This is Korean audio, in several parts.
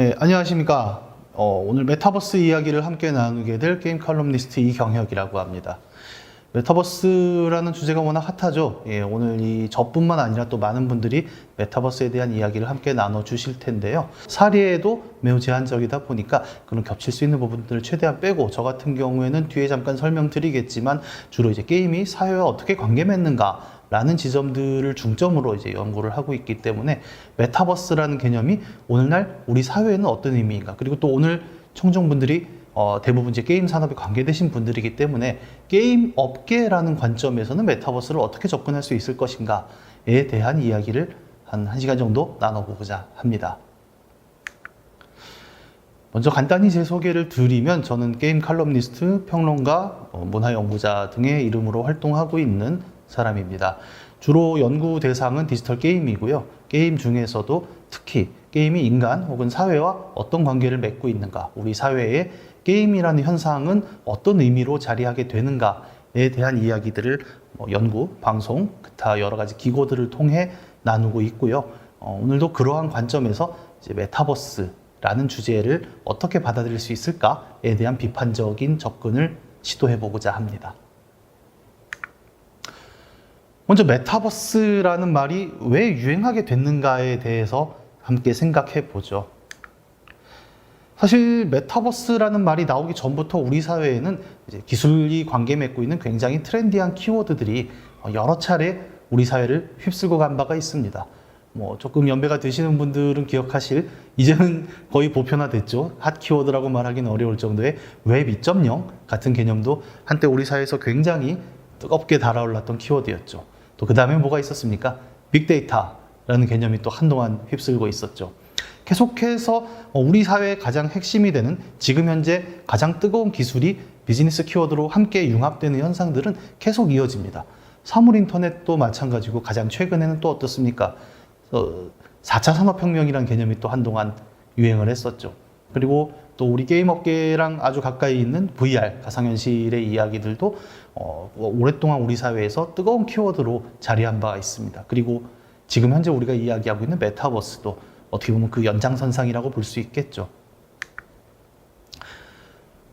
네, 안녕하십니까. 오늘 메타버스 이야기를 함께 나누게 될 게임 칼럼니스트 이경혁이라고 합니다. 메타버스라는 주제가 워낙 핫하죠. 오늘 저뿐만 아니라 또 많은 분들이 메타버스에 대한 이야기를 함께 나눠주실 텐데요. 사례도 매우 제한적이다 보니까 그런 겹칠 수 있는 부분들을 최대한 빼고, 저 같은 경우에는 뒤에 잠깐 설명드리겠지만 주로 이제 게임이 사회와 어떻게 관계 맺는가 라는 지점들을 중점으로 이제 연구를 하고 있기 때문에 메타버스라는 개념이 오늘날 우리 사회에는 어떤 의미인가, 그리고 또 오늘 청중분들이 대부분 이제 게임 산업에 관계되신 분들이기 때문에 게임 업계라는 관점에서는 메타버스를 어떻게 접근할 수 있을 것인가에 대한 이야기를 한 1시간 정도 나눠보고자 합니다. 먼저 간단히 제 소개를 드리면, 저는 게임 칼럼니스트, 평론가, 문화연구자 등의 이름으로 활동하고 있는 사람입니다. 주로 연구 대상은 디지털 게임이고요. 게임 중에서도 특히 게임이 인간 혹은 사회와 어떤 관계를 맺고 있는가, 우리 사회에 게임이라는 현상은 어떤 의미로 자리하게 되는가에 대한 이야기들을 연구, 방송, 기타 여러 가지 기고들을 통해 나누고 있고요. 오늘도 그러한 관점에서 이제 메타버스라는 주제를 어떻게 받아들일 수 있을까에 대한 비판적인 접근을 시도해보고자 합니다. 먼저 메타버스라는 말이 왜 유행하게 됐는가에 대해서 함께 생각해 보죠. 사실 메타버스라는 말이 나오기 전부터 우리 사회에는 이제 기술이 관계 맺고 있는 굉장히 트렌디한 키워드들이 여러 차례 우리 사회를 휩쓸고 간 바가 있습니다. 조금 연배가 되시는 분들은 기억하실, 이제는 거의 보편화됐죠. 핫 키워드라고 말하기는 어려울 정도의 웹 2.0 같은 개념도 한때 우리 사회에서 굉장히 뜨겁게 달아올랐던 키워드였죠. 또 그 다음에 뭐가 있었습니까? 빅데이터라는 개념이 또 한동안 휩쓸고 있었죠. 계속해서 우리 사회의 가장 핵심이 되는 지금 현재 가장 뜨거운 기술이 비즈니스 키워드로 함께 융합되는 현상들은 계속 이어집니다. 사물 인터넷도 마찬가지고, 가장 최근에는 또 어떻습니까? 4차 산업혁명이라는 개념이 또 한동안 유행을 했었죠. 그리고 또 우리 게임 업계랑 아주 가까이 있는 VR, 가상현실의 이야기들도 오랫동안 우리 사회에서 뜨거운 키워드로 자리한 바가 있습니다. 그리고 지금 현재 우리가 이야기하고 있는 메타버스도 어떻게 보면 그 연장선상이라고 볼 수 있겠죠.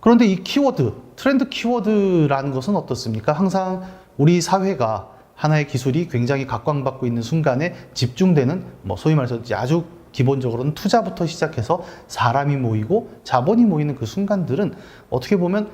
그런데 이 키워드, 트렌드 키워드라는 것은 어떻습니까? 항상 우리 사회가 하나의 기술이 굉장히 각광받고 있는 순간에 집중되는, 소위 말해서 아주 기본적으로는 투자부터 시작해서 사람이 모이고 자본이 모이는 그 순간들은 어떻게 보면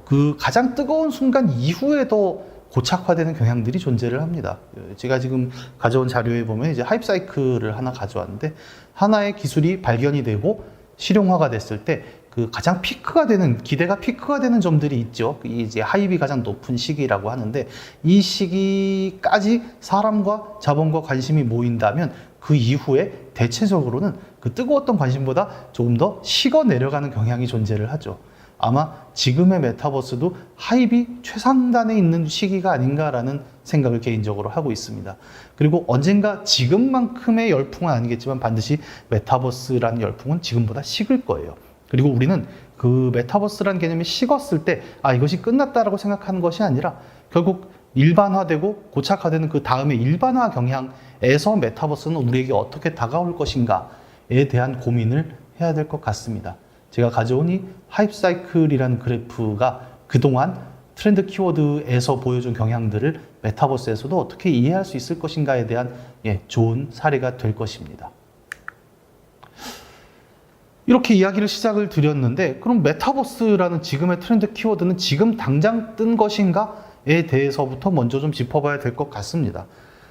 그 가장 뜨거운 순간 이후에도 고착화되는 경향들이 존재를 합니다. 제가 지금 가져온 자료에 보면 이제 하이프 사이클을 하나 가져왔는데, 하나의 기술이 발견이 되고 실용화가 됐을 때 그 가장 피크가 되는, 기대가 피크가 되는 점들이 있죠. 이제 하입이 가장 높은 시기라고 하는데, 이 시기까지 사람과 자본과 관심이 모인다면 그 이후에 대체적으로는 그 뜨거웠던 관심보다 조금 더 식어 내려가는 경향이 존재를 하죠. 아마 지금의 메타버스도 하입이 최상단에 있는 시기가 아닌가라는 생각을 개인적으로 하고 있습니다. 그리고 언젠가 지금만큼의 열풍은 아니겠지만 반드시 메타버스라는 열풍은 지금보다 식을 거예요. 그리고 우리는 그 메타버스라는 개념이 식었을 때 이것이 끝났다라고 생각하는 것이 아니라, 결국 일반화되고 고착화되는 그 다음에 일반화 경향에서 메타버스는 우리에게 어떻게 다가올 것인가에 대한 고민을 해야 될 것 같습니다. 제가 가져온 이 하이프 사이클이라는 그래프가 그동안 트렌드 키워드에서 보여준 경향들을 메타버스에서도 어떻게 이해할 수 있을 것인가에 대한 좋은 사례가 될 것입니다. 이렇게 이야기를 시작을 드렸는데, 그럼 메타버스라는 지금의 트렌드 키워드는 지금 당장 뜬 것인가에 대해서부터 먼저 좀 짚어봐야 될 것 같습니다.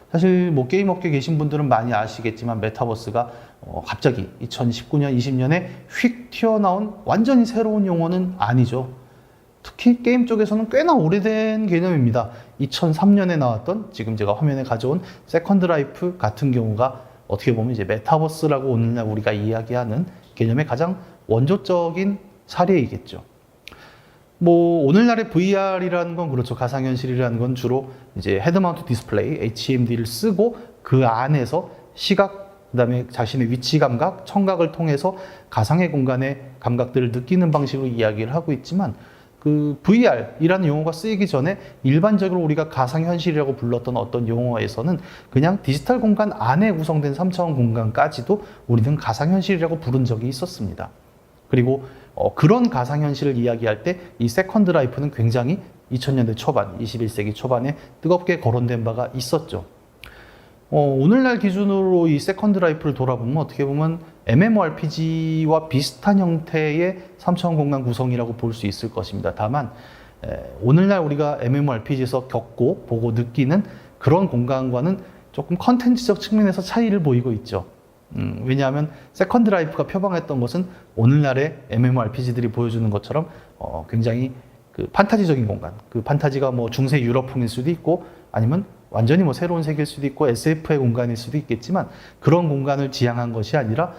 사실 게임 업계에 계신 분들은 많이 아시겠지만, 메타버스가 갑자기 2019년, 20년에 휙 튀어나온 완전히 새로운 용어는 아니죠. 특히 게임 쪽에서는 꽤나 오래된 개념입니다. 2003년에 나왔던, 지금 제가 화면에 가져온 세컨드 라이프 같은 경우가 어떻게 보면 이제 메타버스라고 오늘날 우리가 이야기하는 개념의 가장 원조적인 사례이겠죠. 오늘날의 VR이라는 건 그렇죠. 가상현실이라는 건 주로 이제 헤드마운트 디스플레이, HMD를 쓰고 그 안에서 시각, 그 다음에 자신의 위치 감각, 청각을 통해서 가상의 공간의 감각들을 느끼는 방식으로 이야기를 하고 있지만, 그 VR이라는 용어가 쓰이기 전에 일반적으로 우리가 가상현실이라고 불렀던 어떤 용어에서는 그냥 디지털 공간 안에 구성된 3차원 공간까지도 우리는 가상현실이라고 부른 적이 있었습니다. 그리고 그런 가상현실을 이야기할 때 이 세컨드 라이프는 굉장히 2000년대 초반, 21세기 초반에 뜨겁게 거론된 바가 있었죠. 오늘날 기준으로 이 세컨드 라이프를 돌아보면 어떻게 보면 MMORPG와 비슷한 형태의 3차원 공간 구성이라고 볼 수 있을 것입니다. 다만 오늘날 우리가 MMORPG에서 겪고 보고 느끼는 그런 공간과는 조금 컨텐츠적 측면에서 차이를 보이고 있죠. 왜냐하면 세컨드 라이프가 표방했던 것은 오늘날의 MMORPG들이 보여주는 것처럼 굉장히 그 판타지적인 공간, 그 판타지가 뭐 중세 유럽풍일 수도 있고 아니면 완전히 뭐 새로운 세계일 수도 있고 SF의 공간일 수도 있겠지만 그런 공간을 지향한 것이 아니라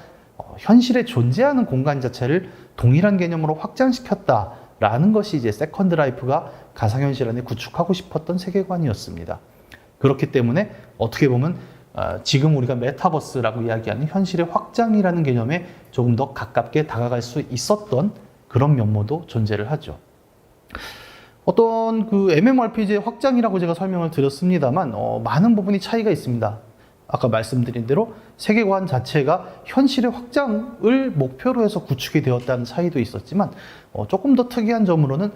현실에 존재하는 공간 자체를 동일한 개념으로 확장시켰다라는 것이 이제 세컨드 라이프가 가상현실 안에 구축하고 싶었던 세계관이었습니다. 그렇기 때문에 어떻게 보면 지금 우리가 메타버스라고 이야기하는 현실의 확장이라는 개념에 조금 더 가깝게 다가갈 수 있었던 그런 면모도 존재를 하죠. 어떤 그 MMORPG의 확장이라고 제가 설명을 드렸습니다만 많은 부분이 차이가 있습니다. 아까 말씀드린 대로 세계관 자체가 현실의 확장을 목표로 해서 구축이 되었다는 차이도 있었지만 조금 더 특이한 점으로는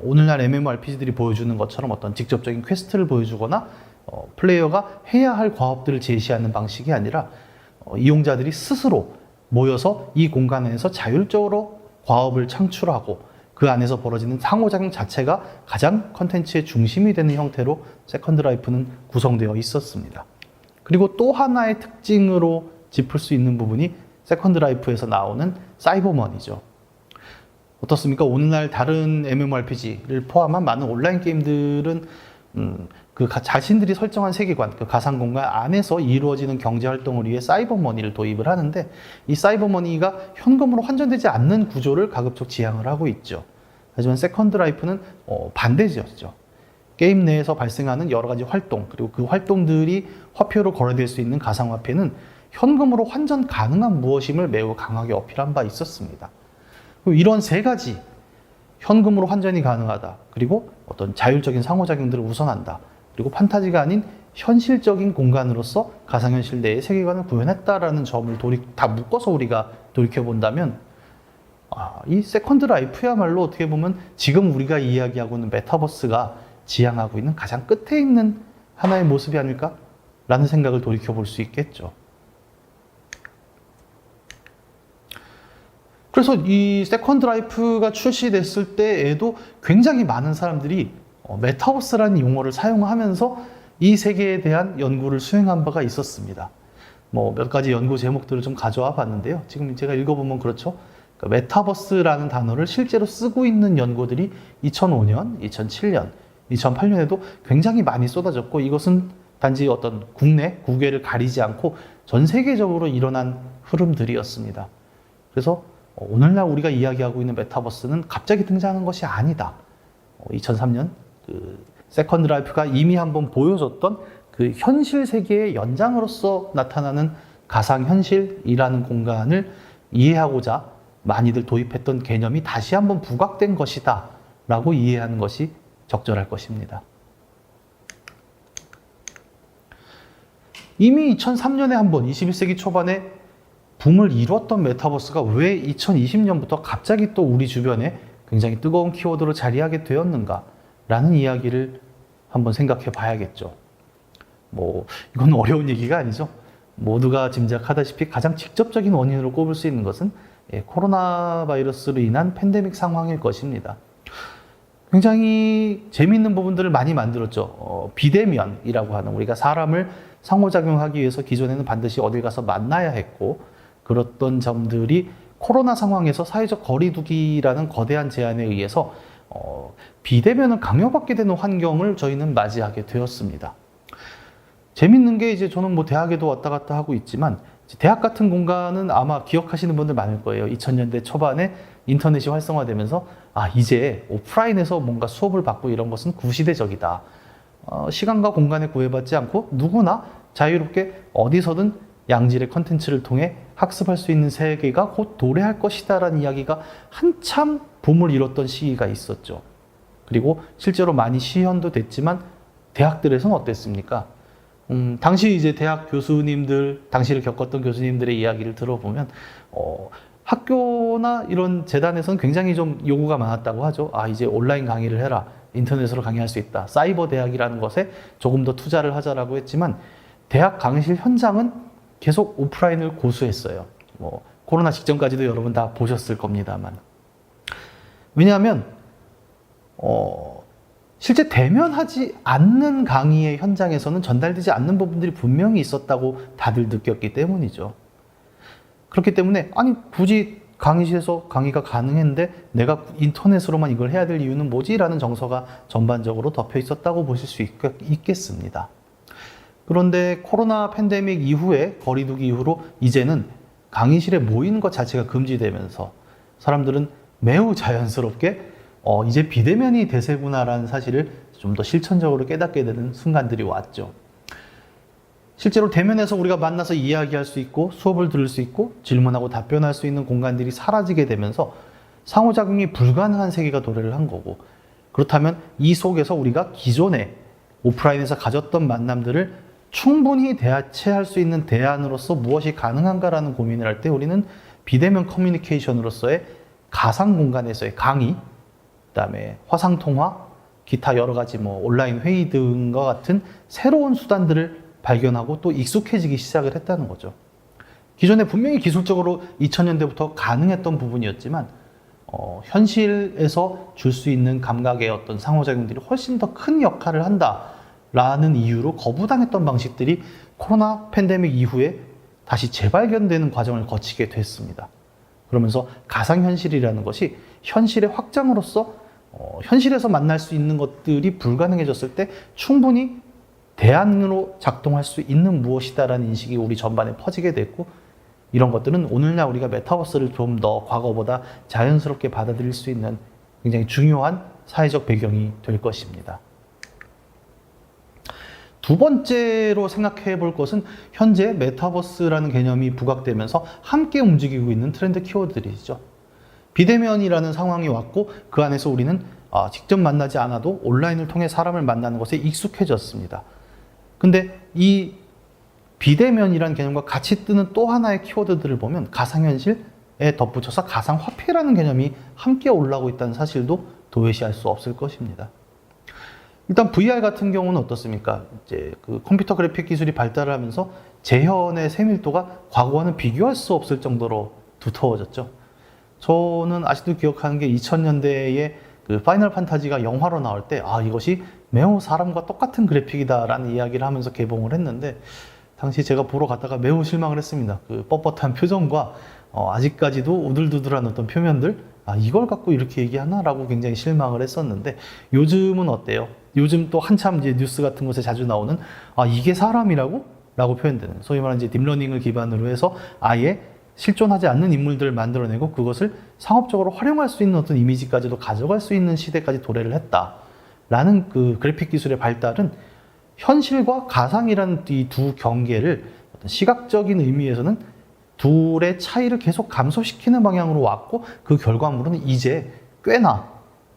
오늘날 MMORPG들이 보여주는 것처럼 어떤 직접적인 퀘스트를 보여주거나 플레이어가 해야 할 과업들을 제시하는 방식이 아니라 이용자들이 스스로 모여서 이 공간 안에서 자율적으로 과업을 창출하고 그 안에서 벌어지는 상호작용 자체가 가장 컨텐츠의 중심이 되는 형태로 세컨드 라이프는 구성되어 있었습니다. 그리고 또 하나의 특징으로 짚을 수 있는 부분이 세컨드 라이프에서 나오는 사이버머니죠. 어떻습니까? 오늘날 다른 MMORPG를 포함한 많은 온라인 게임들은 그 자신들이 설정한 세계관, 그 가상 공간 안에서 이루어지는 경제 활동을 위해 사이버머니를 도입을 하는데 이 사이버머니가 현금으로 환전되지 않는 구조를 가급적 지향을 하고 있죠. 하지만 세컨드 라이프는 반대지였죠. 게임 내에서 발생하는 여러 가지 활동, 그리고 그 활동들이 화폐로 거래될 수 있는 가상화폐는 현금으로 환전 가능한 무엇임을 매우 강하게 어필한 바 있었습니다. 이런 세 가지, 현금으로 환전이 가능하다, 그리고 어떤 자율적인 상호작용들을 우선한다, 그리고 판타지가 아닌 현실적인 공간으로서 가상현실 내의 세계관을 구현했다라는 점을 다 묶어서 우리가 돌이켜본다면 이 세컨드 라이프야말로 어떻게 보면 지금 우리가 이야기하고 있는 메타버스가 지향하고 있는 가장 끝에 있는 하나의 모습이 아닐까? 라는 생각을 돌이켜볼 수 있겠죠. 그래서 이 세컨드 라이프가 출시됐을 때에도 굉장히 많은 사람들이 메타버스라는 용어를 사용하면서 이 세계에 대한 연구를 수행한 바가 있었습니다. 뭐 몇 가지 연구 제목들을 좀 가져와 봤는데요. 지금 제가 읽어보면 그렇죠. 그러니까 메타버스라는 단어를 실제로 쓰고 있는 연구들이 2005년, 2007년, 2008년에도 굉장히 많이 쏟아졌고 이것은 단지 어떤 국내, 국외를 가리지 않고 전 세계적으로 일어난 흐름들이었습니다. 그래서 오늘날 우리가 이야기하고 있는 메타버스는 갑자기 등장한 것이 아니다. 2003년 그 세컨드 라이프가 이미 한번 보여줬던 그 현실 세계의 연장으로서 나타나는 가상현실이라는 공간을 이해하고자 많이들 도입했던 개념이 다시 한번 부각된 것이다 라고 이해하는 것이 적절할 것입니다. 이미 2003년에 한번 21세기 초반에 붐을 이뤘던 메타버스가 왜 2020년부터 갑자기 또 우리 주변에 굉장히 뜨거운 키워드로 자리하게 되었는가 라는 이야기를 한번 생각해 봐야겠죠. 뭐 이건 어려운 얘기가 아니죠. 모두가 짐작하다시피 가장 직접적인 원인으로 꼽을 수 있는 것은 코로나 바이러스로 인한 팬데믹 상황일 것입니다. 굉장히 재미있는 부분들을 많이 만들었죠. 비대면이라고 하는 우리가 사람을 상호작용하기 위해서 기존에는 반드시 어딜 가서 만나야 했고 그랬던 점들이 코로나 상황에서 사회적 거리두기라는 거대한 제한에 의해서 비대면을 강요받게 되는 환경을 저희는 맞이하게 되었습니다. 재밌는 게 이제 저는 뭐 대학에도 왔다 갔다 하고 있지만 대학 같은 공간은 아마 기억하시는 분들 많을 거예요. 2000년대 초반에 인터넷이 활성화되면서 이제 오프라인에서 뭔가 수업을 받고 이런 것은 구시대적이다. 시간과 공간에 구애받지 않고 누구나 자유롭게 어디서든 양질의 컨텐츠를 통해 학습할 수 있는 세계가 곧 도래할 것이다 라는 이야기가 한참 붐을 이뤘던 시기가 있었죠. 그리고 실제로 많이 시현도 됐지만 대학들에서는 어땠습니까? 당시 이제 대학 교수님들, 당시를 겪었던 교수님들의 이야기를 들어보면 학교나 이런 재단에서는 굉장히 좀 요구가 많았다고 하죠. 이제 온라인 강의를 해라. 인터넷으로 강의할 수 있다. 사이버 대학이라는 것에 조금 더 투자를 하자라고 했지만 대학 강의실 현장은 계속 오프라인을 고수했어요. 코로나 직전까지도 여러분 다 보셨을 겁니다만. 왜냐하면 실제 대면하지 않는 강의의 현장에서는 전달되지 않는 부분들이 분명히 있었다고 다들 느꼈기 때문이죠. 그렇기 때문에 굳이 강의실에서 강의가 가능했는데 내가 인터넷으로만 이걸 해야 될 이유는 뭐지? 라는 정서가 전반적으로 덮여 있었다고 보실 수 있겠습니다. 그런데 코로나 팬데믹 이후에 거리두기 이후로 이제는 강의실에 모이는 것 자체가 금지되면서 사람들은 매우 자연스럽게 이제 비대면이 대세구나라는 사실을 좀 더 실천적으로 깨닫게 되는 순간들이 왔죠. 실제로 대면에서 우리가 만나서 이야기할 수 있고 수업을 들을 수 있고 질문하고 답변할 수 있는 공간들이 사라지게 되면서 상호작용이 불가능한 세계가 도래를 한 거고, 그렇다면 이 속에서 우리가 기존에 오프라인에서 가졌던 만남들을 충분히 대체할 수 있는 대안으로서 무엇이 가능한가라는 고민을 할 때 우리는 비대면 커뮤니케이션으로서의 가상 공간에서의 강의, 그다음에 화상통화, 기타 여러 가지 온라인 회의 등과 같은 새로운 수단들을 발견하고 또 익숙해지기 시작을 했다는 거죠. 기존에 분명히 기술적으로 2000년대부터 가능했던 부분이었지만 현실에서 줄 수 있는 감각의 어떤 상호작용들이 훨씬 더 큰 역할을 한다라는 이유로 거부당했던 방식들이 코로나 팬데믹 이후에 다시 재발견되는 과정을 거치게 됐습니다. 그러면서 가상현실이라는 것이 현실의 확장으로서 현실에서 만날 수 있는 것들이 불가능해졌을 때 충분히 대안으로 작동할 수 있는 무엇이다라는 인식이 우리 전반에 퍼지게 됐고, 이런 것들은 오늘날 우리가 메타버스를 좀 더 과거보다 자연스럽게 받아들일 수 있는 굉장히 중요한 사회적 배경이 될 것입니다. 두 번째로 생각해 볼 것은 현재 메타버스라는 개념이 부각되면서 함께 움직이고 있는 트렌드 키워드들이죠. 비대면이라는 상황이 왔고 그 안에서 우리는 직접 만나지 않아도 온라인을 통해 사람을 만나는 것에 익숙해졌습니다. 근데 이 비대면이라는 개념과 같이 뜨는 또 하나의 키워드들을 보면 가상현실에 덧붙여서 가상화폐라는 개념이 함께 올라오고 있다는 사실도 도외시할 수 없을 것입니다. 일단 VR 같은 경우는 어떻습니까? 이제 그 컴퓨터 그래픽 기술이 발달을 하면서 재현의 세밀도가 과거와는 비교할 수 없을 정도로 두터워졌죠. 저는 아직도 기억하는 게 2000년대에 그 파이널 판타지가 영화로 나올 때 이것이 매우 사람과 똑같은 그래픽이다라는 이야기를 하면서 개봉을 했는데, 당시 제가 보러 갔다가 매우 실망을 했습니다. 그 뻣뻣한 표정과 아직까지도 우들두들한 어떤 표면들, 이걸 갖고 이렇게 얘기하나라고 굉장히 실망을 했었는데, 요즘은 어때요? 요즘 또 한참 이제 뉴스 같은 곳에 자주 나오는 이게 사람이라고? 라고 표현되는, 소위 말하는 이제 딥러닝을 기반으로 해서 아예 실존하지 않는 인물들을 만들어내고 그것을 상업적으로 활용할 수 있는 어떤 이미지까지도 가져갈 수 있는 시대까지 도래를 했다라는 그 그래픽 기술의 발달은 현실과 가상이라는 이 두 경계를 어떤 시각적인 의미에서는 둘의 차이를 계속 감소시키는 방향으로 왔고, 그 결과물은 이제 꽤나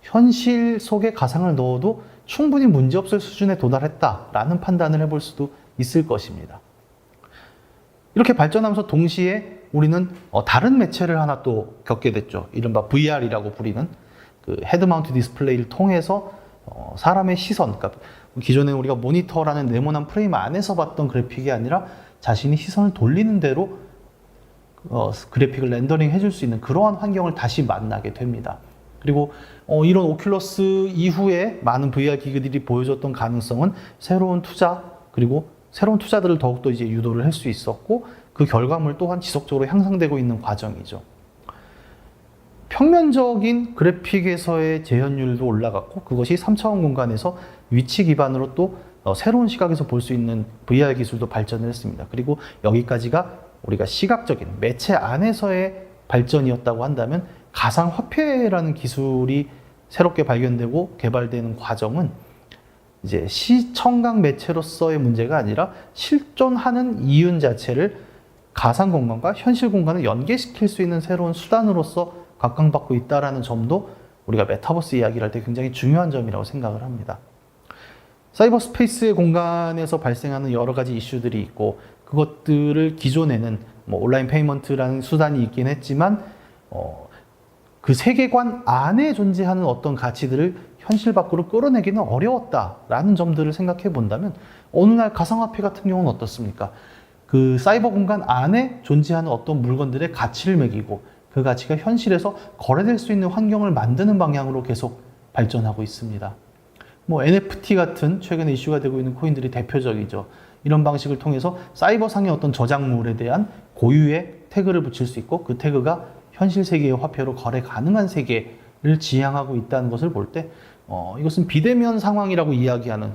현실 속에 가상을 넣어도 충분히 문제없을 수준에 도달했다라는 판단을 해볼 수도 있을 것입니다. 이렇게 발전하면서 동시에 우리는 다른 매체를 하나 또 겪게 됐죠. 이른바 VR이라고 부리는 그 헤드 마운트 디스플레이를 통해서 사람의 시선, 그러니까 기존에 우리가 모니터라는 네모난 프레임 안에서 봤던 그래픽이 아니라 자신이 시선을 돌리는 대로 그래픽을 렌더링 해줄 수 있는 그러한 환경을 다시 만나게 됩니다. 그리고 이런 오큘러스 이후에 많은 VR 기기들이 보여줬던 가능성은 새로운 투자, 그리고 새로운 투자들을 더욱더 이제 유도를 할 수 있었고, 그 결과물 또한 지속적으로 향상되고 있는 과정이죠. 평면적인 그래픽에서의 재현율도 올라갔고, 그것이 3차원 공간에서 위치 기반으로 또 새로운 시각에서 볼 수 있는 VR 기술도 발전을 했습니다. 그리고 여기까지가 우리가 시각적인 매체 안에서의 발전이었다고 한다면, 가상화폐라는 기술이 새롭게 발견되고 개발되는 과정은 이제 시청각 매체로서의 문제가 아니라 실존하는 이윤 자체를 가상 공간과 현실 공간을 연계시킬 수 있는 새로운 수단으로서 각광받고 있다는 점도 우리가 메타버스 이야기를 할 때 굉장히 중요한 점이라고 생각을 합니다. 사이버 스페이스의 공간에서 발생하는 여러 가지 이슈들이 있고, 그것들을 기존에는 뭐 온라인 페이먼트라는 수단이 있긴 했지만 그 세계관 안에 존재하는 어떤 가치들을 현실 밖으로 끌어내기는 어려웠다라는 점들을 생각해 본다면, 어느 날 가상화폐 같은 경우는 어떻습니까? 그 사이버 공간 안에 존재하는 어떤 물건들의 가치를 매기고 그 가치가 현실에서 거래될 수 있는 환경을 만드는 방향으로 계속 발전하고 있습니다. 뭐 NFT 같은 최근에 이슈가 되고 있는 코인들이 대표적이죠. 이런 방식을 통해서 사이버상의 어떤 저작물에 대한 고유의 태그를 붙일 수 있고, 그 태그가 현실 세계의 화폐로 거래 가능한 세계를 지향하고 있다는 것을 볼 때 이것은 비대면 상황이라고 이야기하는,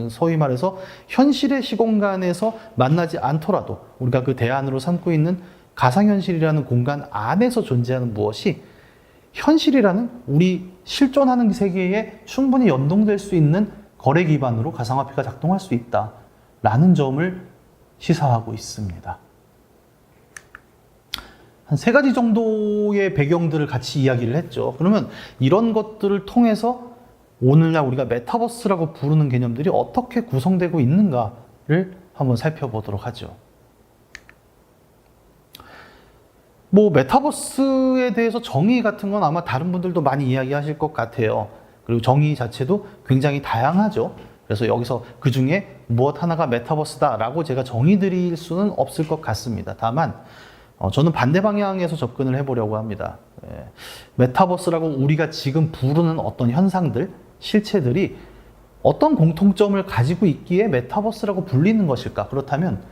소위 말해서 현실의 시공간에서 만나지 않더라도 우리가 그 대안으로 삼고 있는 가상현실이라는 공간 안에서 존재하는 무엇이 현실이라는 우리 실존하는 세계에 충분히 연동될 수 있는 거래 기반으로 가상화폐가 작동할 수 있다라는 점을 시사하고 있습니다. 한 3가지 정도의 배경들을 같이 이야기를 했죠. 그러면 이런 것들을 통해서 오늘날 우리가 메타버스라고 부르는 개념들이 어떻게 구성되고 있는가를 한번 살펴보도록 하죠. 뭐 메타버스에 대해서 정의 같은 건 아마 다른 분들도 많이 이야기하실 것 같아요. 그리고 정의 자체도 굉장히 다양하죠. 그래서 여기서 그 중에 무엇 하나가 메타버스다라고 제가 정의 드릴 수는 없을 것 같습니다. 다만 저는 반대 방향에서 접근을 해보려고 합니다. 메타버스라고 우리가 지금 부르는 어떤 현상들, 실체들이 어떤 공통점을 가지고 있기에 메타버스라고 불리는 것일까? 그렇다면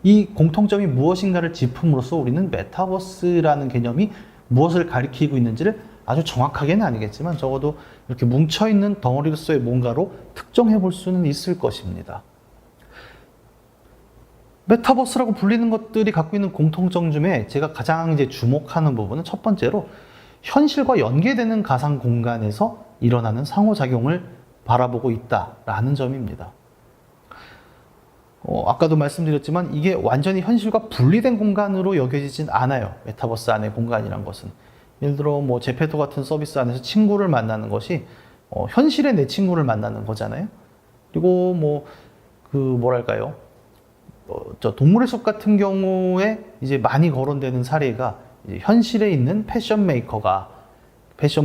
이 공통점이 무엇인가를 짚음으로써 우리는 메타버스라는 개념이 무엇을 가리키고 있는지를 아주 정확하게는 아니겠지만 적어도 이렇게 뭉쳐있는 덩어리로서의 뭔가로 특정해 볼 수는 있을 것입니다. 메타버스라고 불리는 것들이 갖고 있는 공통점 중에 제가 가장 주목하는 부분은, 첫 번째로 현실과 연계되는 가상 공간에서 일어나는 상호작용을 바라보고 있다라는 점입니다. 아까도 말씀드렸지만 이게 완전히 현실과 분리된 공간으로 여겨지진 않아요. 메타버스 안의 공간이란 것은. 예를 들어 뭐 제페토 같은 서비스 안에서 친구를 만나는 것이 현실의 내 친구를 만나는 거잖아요. 그리고 뭐 뭐랄까요? 저 동물의 숲 같은 경우에 이제 많이 거론되는 사례가, 이제 현실에 있는 패션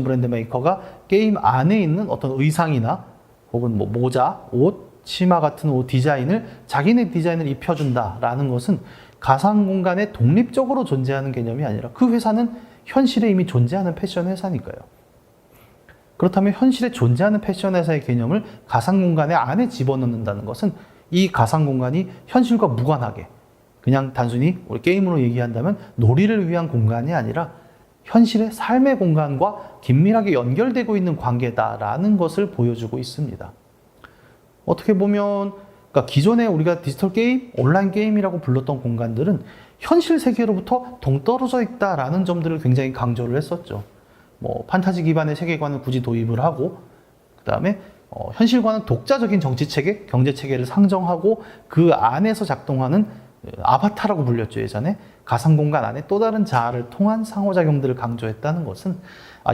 브랜드 메이커가 게임 안에 있는 어떤 의상이나 혹은 뭐 모자, 옷, 치마 같은 옷 디자인을 자기네 디자인을 입혀준다라는 것은 가상 공간에 독립적으로 존재하는 개념이 아니라 그 회사는 현실에 이미 존재하는 패션 회사니까요. 그렇다면 현실에 존재하는 패션 회사의 개념을 가상 공간에 안에 집어넣는다는 것은 이 가상 공간이 현실과 무관하게 그냥 단순히 우리 게임으로 얘기한다면 놀이를 위한 공간이 아니라 현실의 삶의 공간과 긴밀하게 연결되고 있는 관계다라는 것을 보여주고 있습니다. 어떻게 보면 그러니까 기존에 우리가 디지털 게임, 온라인 게임이라고 불렀던 공간들은 현실 세계로부터 동떨어져 있다라는 점들을 굉장히 강조를 했었죠. 뭐 판타지 기반의 세계관을 굳이 도입을 하고, 그 다음에 현실과는 독자적인 정치 체계, 경제 체계를 상정하고 그 안에서 작동하는 아바타라고 불렸죠, 예전에. 가상 공간 안에 또 다른 자아를 통한 상호작용들을 강조했다는 것은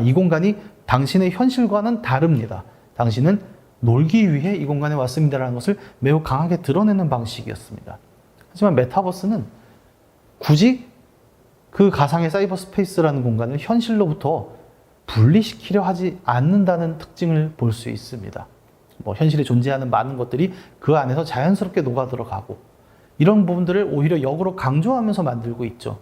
이 공간이 당신의 현실과는 다릅니다. 당신은 놀기 위해 이 공간에 왔습니다라는 것을 매우 강하게 드러내는 방식이었습니다. 하지만 메타버스는 굳이 그 가상의 사이버 스페이스라는 공간을 현실로부터 분리시키려 하지 않는다는 특징을 볼 수 있습니다. 뭐 현실에 존재하는 많은 것들이 그 안에서 자연스럽게 녹아들어가고, 이런 부분들을 오히려 역으로 강조하면서 만들고 있죠.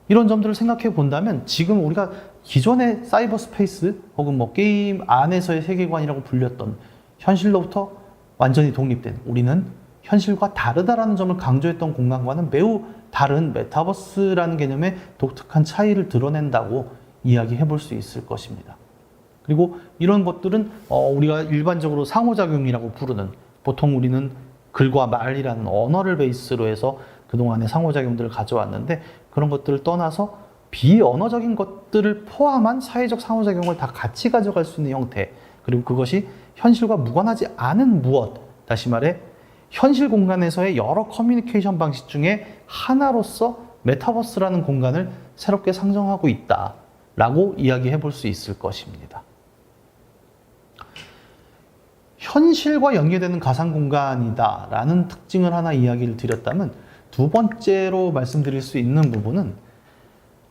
이런 점들을 생각해 본다면 지금 우리가 기존의 사이버 스페이스 혹은 뭐 게임 안에서의 세계관이라고 불렸던 현실로부터 완전히 독립된, 우리는 현실과 다르다라는 점을 강조했던 공간과는 매우 다른 메타버스라는 개념의 독특한 차이를 드러낸다고 이야기해 볼 수 있을 것입니다. 그리고 이런 것들은 우리가 일반적으로 상호작용이라고 부르는, 보통 우리는 글과 말이라는 언어를 베이스로 해서 그동안의 상호작용들을 가져왔는데, 그런 것들을 떠나서 비언어적인 것들을 포함한 사회적 상호작용을 다 같이 가져갈 수 있는 형태, 그리고 그것이 현실과 무관하지 않은 무엇, 다시 말해 현실 공간에서의 여러 커뮤니케이션 방식 중에 하나로서 메타버스라는 공간을 새롭게 상정하고 있다라고 이야기해 볼 수 있을 것입니다. 현실과 연계되는 가상 공간이다라는 특징을 하나 이야기를 드렸다면, 두 번째로 말씀드릴 수 있는 부분은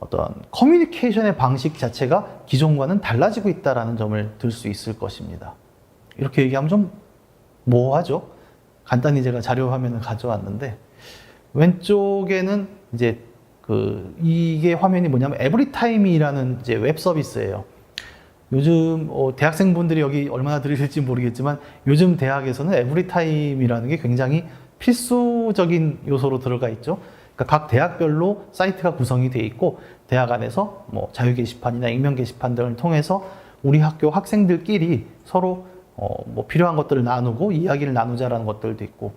어떤 커뮤니케이션의 방식 자체가 기존과는 달라지고 있다라는 점을 들 수 있을 것입니다. 이렇게 얘기하면 좀 모호하죠? 간단히 제가 자료 화면을 가져왔는데, 왼쪽에는 이제 이게 화면이 뭐냐면 에브리타임이라는 이제 웹 서비스예요. 요즘 대학생분들이 여기 얼마나 들으실지 모르겠지만, 요즘 대학에서는 에브리타임이라는 게 굉장히 필수적인 요소로 들어가 있죠. 그러니까 각 대학별로 사이트가 구성이 되어 있고, 대학 안에서 뭐 자유 게시판이나 익명 게시판 등을 통해서 우리 학교 학생들끼리 서로 뭐 필요한 것들을 나누고 이야기를 나누자라는 것들도 있고,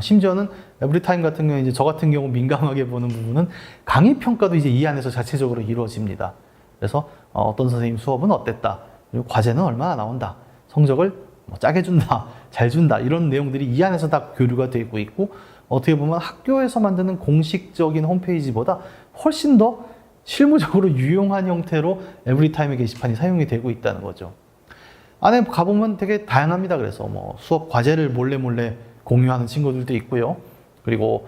심지어는 에브리타임 같은 경우는 이제 저 같은 경우 민감하게 보는 부분은 강의 평가도 이제 이 안에서 자체적으로 이루어집니다. 그래서 어떤 선생님 수업은 어땠다, 그리고 과제는 얼마나 나온다, 성적을 뭐 짜게 준다, 잘 준다, 이런 내용들이 이 안에서 다 교류가 되고 있고, 어떻게 보면 학교에서 만드는 공식적인 홈페이지보다 훨씬 더 실무적으로 유용한 형태로 에브리타임의 게시판이 사용이 되고 있다는 거죠. 안에 가보면 되게 다양합니다. 그래서 뭐 수업 과제를 몰래 공유하는 친구들도 있고요. 그리고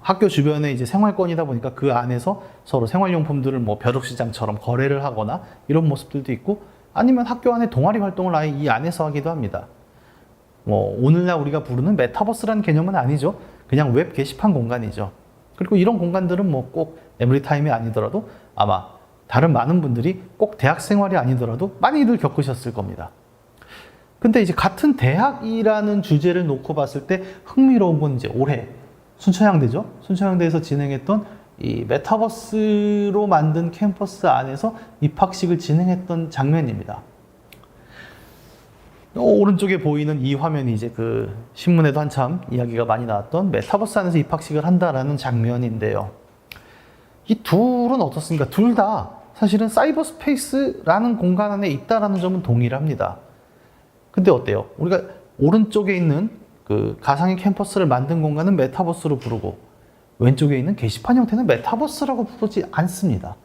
학교 주변에 이제 생활권이다 보니까 그 안에서 서로 생활용품들을 뭐 벼룩시장처럼 거래를 하거나 이런 모습들도 있고, 아니면 학교 안에 동아리 활동을 아예 이 안에서 하기도 합니다. 뭐 오늘날 우리가 부르는 메타버스라는 개념은 아니죠. 그냥 웹 게시판 공간이죠. 그리고 이런 공간들은 뭐 꼭 에브리타임이 아니더라도 아마 다른 많은 분들이 꼭 대학 생활이 아니더라도 많이들 겪으셨을 겁니다. 근데 이제 같은 대학이라는 주제를 놓고 봤을 때 흥미로운 건 이제 올해 순천향대죠. 순천향대에서 진행했던 이 메타버스로 만든 캠퍼스 안에서 입학식을 진행했던 장면입니다. 오른쪽에 보이는 이 화면이 이제 그 신문에도 한참 이야기가 많이 나왔던 메타버스 안에서 입학식을 한다라는 장면인데요. 이 둘은 어떻습니까? 둘 다 사실은 사이버 스페이스라는 공간 안에 있다라는 점은 동일합니다. 근데 어때요? 우리가 오른쪽에 있는 그 가상의 캠퍼스를 만든 공간은 메타버스로 부르고, 왼쪽에 있는 게시판 형태는 메타버스라고 부르지 않습니다.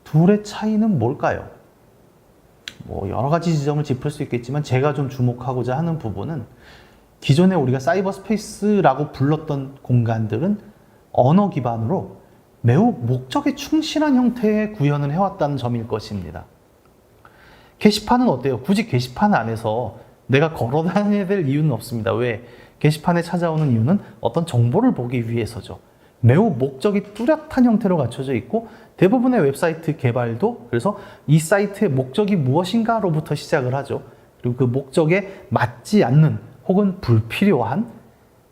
둘의 차이는 뭘까요? 뭐 여러 가지 지점을 짚을 수 있겠지만, 제가 좀 주목하고자 하는 부분은 기존에 우리가 사이버 스페이스라고 불렀던 공간들은 언어 기반으로 매우 목적에 충실한 형태의 구현을 해왔다는 점일 것입니다. 게시판은 어때요? 굳이 게시판 안에서 내가 걸어 다녀야 될 이유는 없습니다. 왜? 게시판에 찾아오는 이유는 어떤 정보를 보기 위해서죠. 매우 목적이 뚜렷한 형태로 갖춰져 있고, 대부분의 웹사이트 개발도 그래서 이 사이트의 목적이 무엇인가로부터 시작을 하죠. 그리고 그 목적에 맞지 않는 혹은 불필요한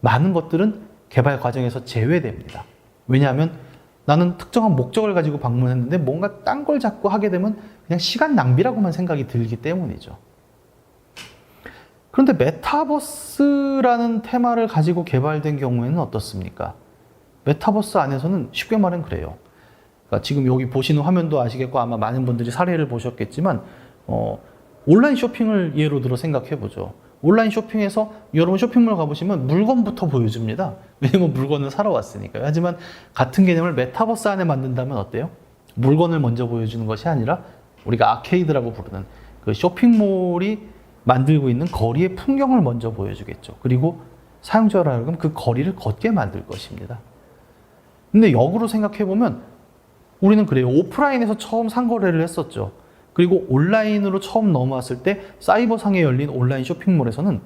많은 것들은 개발 과정에서 제외됩니다. 왜냐하면 나는 특정한 목적을 가지고 방문했는데 뭔가 딴 걸 자꾸 하게 되면 그냥 시간 낭비라고만 생각이 들기 때문이죠. 그런데 메타버스라는 테마를 가지고 개발된 경우에는 어떻습니까? 메타버스 안에서는 쉽게 말하면 그래요. 그러니까 지금 여기 보시는 화면도 아시겠고, 아마 많은 분들이 사례를 보셨겠지만, 온라인 쇼핑을 예로 들어 생각해 보죠. 온라인 쇼핑에서 여러분 쇼핑몰 가보시면 물건부터 보여줍니다. 왜냐면 물건을 사러 왔으니까요. 하지만 같은 개념을 메타버스 안에 만든다면 어때요? 물건을 먼저 보여주는 것이 아니라 우리가 아케이드라고 부르는 그 쇼핑몰이 만들고 있는 거리의 풍경을 먼저 보여주겠죠. 그리고 사용자로 하여금 그 거리를 걷게 만들 것입니다. 근데 역으로 생각해보면 우리는 그래요. 오프라인에서 처음 상거래를 했었죠. 그리고 온라인으로 처음 넘어왔을 때 사이버상에 열린 온라인 쇼핑몰에서는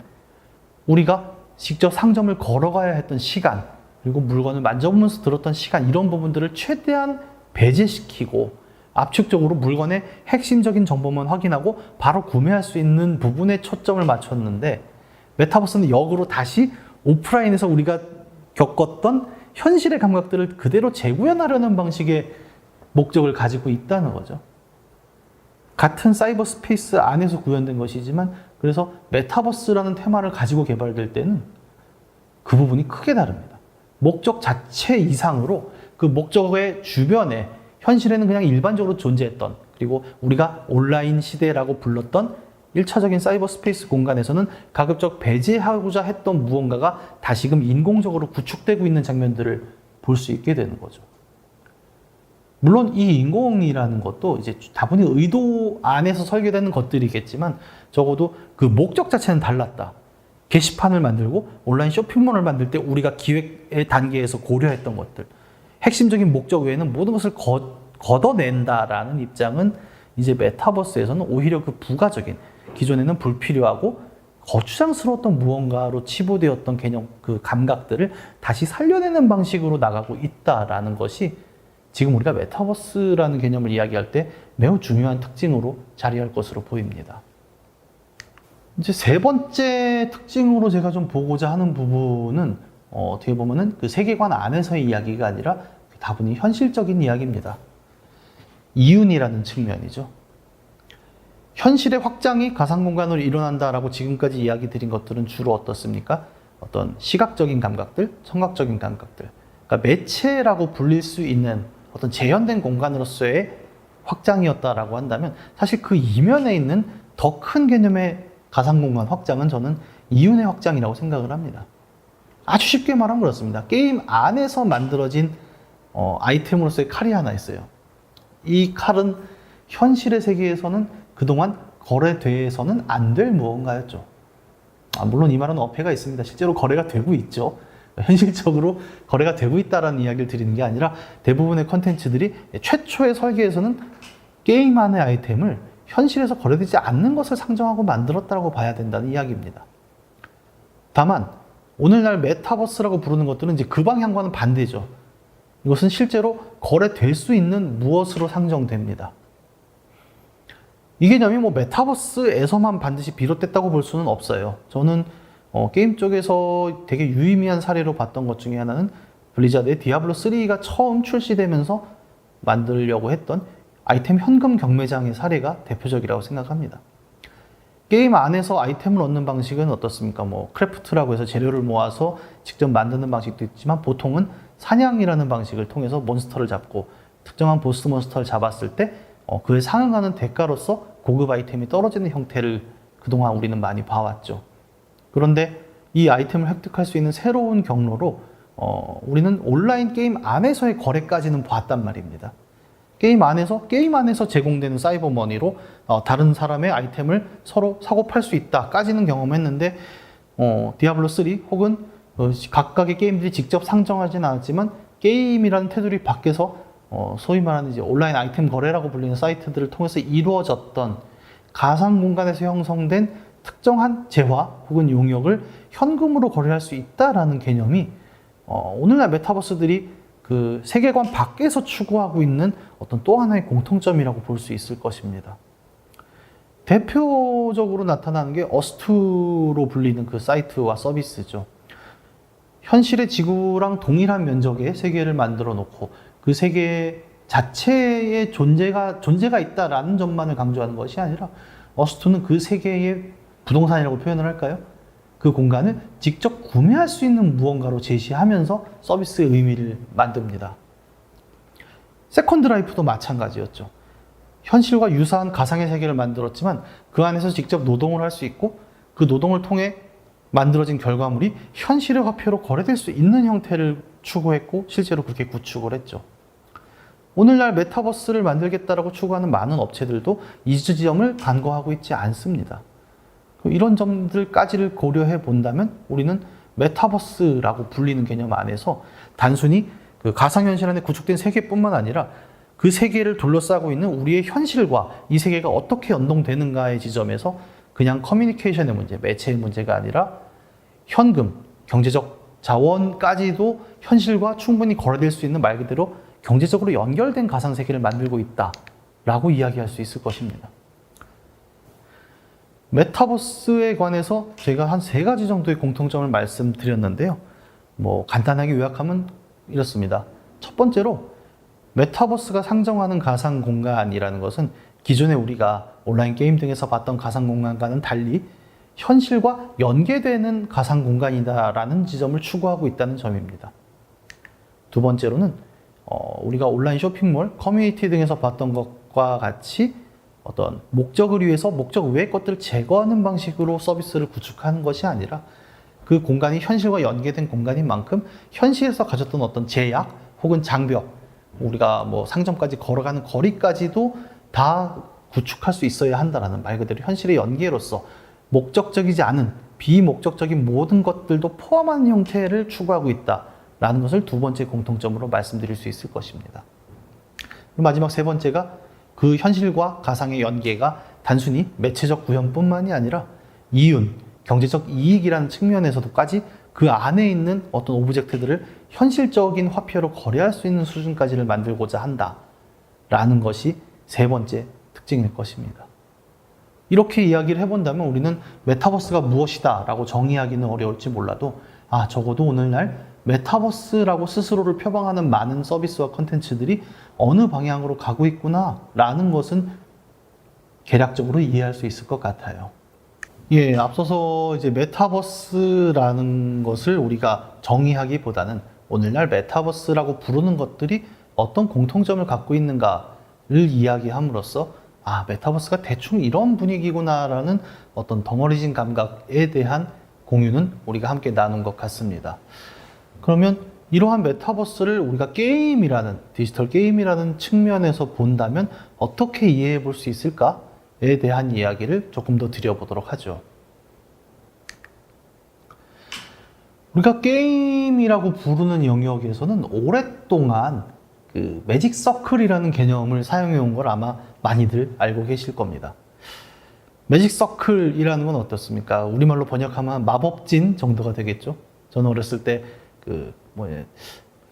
우리가 직접 상점을 걸어가야 했던 시간, 그리고 물건을 만져보면서 들었던 시간, 이런 부분들을 최대한 배제시키고 압축적으로 물건의 핵심적인 정보만 확인하고 바로 구매할 수 있는 부분에 초점을 맞췄는데, 메타버스는 역으로 다시 오프라인에서 우리가 겪었던 현실의 감각들을 그대로 재구현하려는 방식의 목적을 가지고 있다는 거죠. 같은 사이버 스페이스 안에서 구현된 것이지만, 그래서 메타버스라는 테마를 가지고 개발될 때는 그 부분이 크게 다릅니다. 목적 자체 이상으로 그 목적의 주변에 현실에는 그냥 일반적으로 존재했던, 그리고 우리가 온라인 시대라고 불렀던 1차적인 사이버 스페이스 공간에서는 가급적 배제하고자 했던 무언가가 다시금 인공적으로 구축되고 있는 장면들을 볼 수 있게 되는 거죠. 물론 이 인공이라는 것도 이제 다분히 의도 안에서 설계되는 것들이겠지만 적어도 그 목적 자체는 달랐다. 게시판을 만들고 온라인 쇼핑몰을 만들 때 우리가 기획의 단계에서 고려했던 것들, 핵심적인 목적 외에는 모든 것을 걷어낸다라는 입장은 이제 메타버스에서는 오히려 그 부가적인, 기존에는 불필요하고 거추장스러웠던 무언가로 치부되었던 개념, 그 감각들을 다시 살려내는 방식으로 나가고 있다라는 것이 지금 우리가 메타버스라는 개념을 이야기할 때 매우 중요한 특징으로 자리할 것으로 보입니다. 이제 세 번째 특징으로 제가 좀 보고자 하는 부분은 어떻게 보면은 그 세계관 안에서의 이야기가 아니라 다분히 현실적인 이야기입니다. 이윤이라는 측면이죠. 현실의 확장이 가상공간으로 일어난다라고 지금까지 이야기 드린 것들은 주로 어떻습니까? 어떤 시각적인 감각들, 청각적인 감각들. 그러니까 매체라고 불릴 수 있는 어떤 재현된 공간으로서의 확장이었다라고 한다면 사실 그 이면에 있는 더 큰 개념의 가상공간 확장은 저는 이윤의 확장이라고 생각을 합니다. 아주 쉽게 말하면 그렇습니다. 게임 안에서 만들어진 아이템으로서의 칼이 하나 있어요. 이 칼은 현실의 세계에서는 그동안 거래돼서는 안 될 무언가였죠. 물론 이 말은 어폐가 있습니다. 실제로 거래가 되고 있죠. 현실적으로 거래가 되고 있다는 이야기를 드리는 게 아니라 대부분의 컨텐츠들이 최초의 설계에서는 게임 안의 아이템을 현실에서 거래되지 않는 것을 상정하고 만들었다고 봐야 된다는 이야기입니다. 다만 오늘날 메타버스라고 부르는 것들은 이제 그 방향과는 반대죠. 이것은 실제로 거래될 수 있는 무엇으로 상정됩니다. 이 개념이 뭐 메타버스에서만 반드시 비롯됐다고 볼 수는 없어요. 저는 게임 쪽에서 되게 유의미한 사례로 봤던 것 중에 하나는 블리자드의 디아블로 3가 처음 출시되면서 만들려고 했던 아이템 현금 경매장의 사례가 대표적이라고 생각합니다. 게임 안에서 아이템을 얻는 방식은 어떻습니까? 뭐 크래프트라고 해서 재료를 모아서 직접 만드는 방식도 있지만 보통은 사냥이라는 방식을 통해서 몬스터를 잡고 특정한 보스 몬스터를 잡았을 때 그에 상응하는 대가로서 고급 아이템이 떨어지는 형태를 그동안 우리는 많이 봐왔죠. 그런데 이 아이템을 획득할 수 있는 새로운 경로로 우리는 온라인 게임 안에서의 거래까지는 봤단 말입니다. 게임 안에서 제공되는 사이버 머니로 다른 사람의 아이템을 서로 사고 팔 수 있다까지는 경험했는데 디아블로 3 혹은 각각의 게임들이 직접 상정하지는 않았지만 게임이라는 테두리 밖에서 소위 말하는 이제 온라인 아이템 거래라고 불리는 사이트들을 통해서 이루어졌던 가상 공간에서 형성된 특정한 재화 혹은 용역을 현금으로 거래할 수 있다라는 개념이 오늘날 메타버스들이 그 세계관 밖에서 추구하고 있는 어떤 또 하나의 공통점이라고 볼 수 있을 것입니다. 대표적으로 나타나는 게 어스투로 불리는 그 사이트와 서비스죠. 현실의 지구랑 동일한 면적의 세계를 만들어 놓고 그 세계 자체의 존재가 있다라는 점만을 강조하는 것이 아니라 어스투는 그 세계의 부동산이라고 표현을 할까요? 그 공간을 직접 구매할 수 있는 무언가로 제시하면서 서비스의 의미를 만듭니다. 세컨드 라이프도 마찬가지였죠. 현실과 유사한 가상의 세계를 만들었지만 그 안에서 직접 노동을 할 수 있고 그 노동을 통해 만들어진 결과물이 현실의 화폐로 거래될 수 있는 형태를 추구했고 실제로 그렇게 구축을 했죠. 오늘날 메타버스를 만들겠다라고 추구하는 많은 업체들도 이 지점을 간과하고 있지 않습니다. 이런 점들까지를 고려해 본다면 우리는 메타버스라고 불리는 개념 안에서 단순히 그 가상현실 안에 구축된 세계뿐만 아니라 그 세계를 둘러싸고 있는 우리의 현실과 이 세계가 어떻게 연동되는가의 지점에서 그냥 커뮤니케이션의 문제, 매체의 문제가 아니라 현금, 경제적 자원까지도 현실과 충분히 거래될 수 있는 말 그대로 경제적으로 연결된 가상세계를 만들고 있다라고 이야기할 수 있을 것입니다. 메타버스에 관해서 제가 한 3가지 정도의 공통점을 말씀드렸는데요. 뭐 간단하게 요약하면 이렇습니다. 첫 번째로 메타버스가 상정하는 가상공간이라는 것은 기존에 우리가 온라인 게임 등에서 봤던 가상공간과는 달리 현실과 연계되는 가상공간이다라는 지점을 추구하고 있다는 점입니다. 두 번째로는 우리가 온라인 쇼핑몰, 커뮤니티 등에서 봤던 것과 같이 어떤 목적을 위해서 목적 외의 것들을 제거하는 방식으로 서비스를 구축하는 것이 아니라 그 공간이 현실과 연계된 공간인 만큼 현실에서 가졌던 어떤 제약 혹은 장벽, 우리가 뭐 상점까지 걸어가는 거리까지도 다 구축할 수 있어야 한다라는 말 그대로 현실의 연계로서 목적적이지 않은 비목적적인 모든 것들도 포함한 형태를 추구하고 있다라는 것을 두 번째 공통점으로 말씀드릴 수 있을 것입니다. 마지막 세 번째가 그 현실과 가상의 연계가 단순히 매체적 구현뿐만이 아니라 이윤, 경제적 이익이라는 측면에서도까지 그 안에 있는 어떤 오브젝트들을 현실적인 화폐로 거래할 수 있는 수준까지를 만들고자 한다라는 것이 세 번째 특징일 것입니다. 이렇게 이야기를 해본다면 우리는 메타버스가 무엇이다 라고 정의하기는 어려울지 몰라도 적어도 오늘날 메타버스라고 스스로를 표방하는 많은 서비스와 컨텐츠들이 어느 방향으로 가고 있구나 라는 것은 개략적으로 이해할 수 있을 것 같아요. 예, 앞서서 이제 메타버스라는 것을 우리가 정의하기보다는 오늘날 메타버스라고 부르는 것들이 어떤 공통점을 갖고 있는가를 이야기함으로써 메타버스가 대충 이런 분위기구나라는 어떤 덩어리진 감각에 대한 공유는 우리가 함께 나눈 것 같습니다. 그러면 이러한 메타버스를 우리가 게임이라는, 디지털 게임이라는 측면에서 본다면 어떻게 이해해 볼 수 있을까에 대한 이야기를 조금 더 드려보도록 하죠. 우리가 게임이라고 부르는 영역에서는 오랫동안 그 매직 서클이라는 개념을 사용해 온 걸 아마 많이들 알고 계실 겁니다. 매직 서클이라는 건 어떻습니까? 우리말로 번역하면 마법진 정도가 되겠죠. 저는 어렸을 때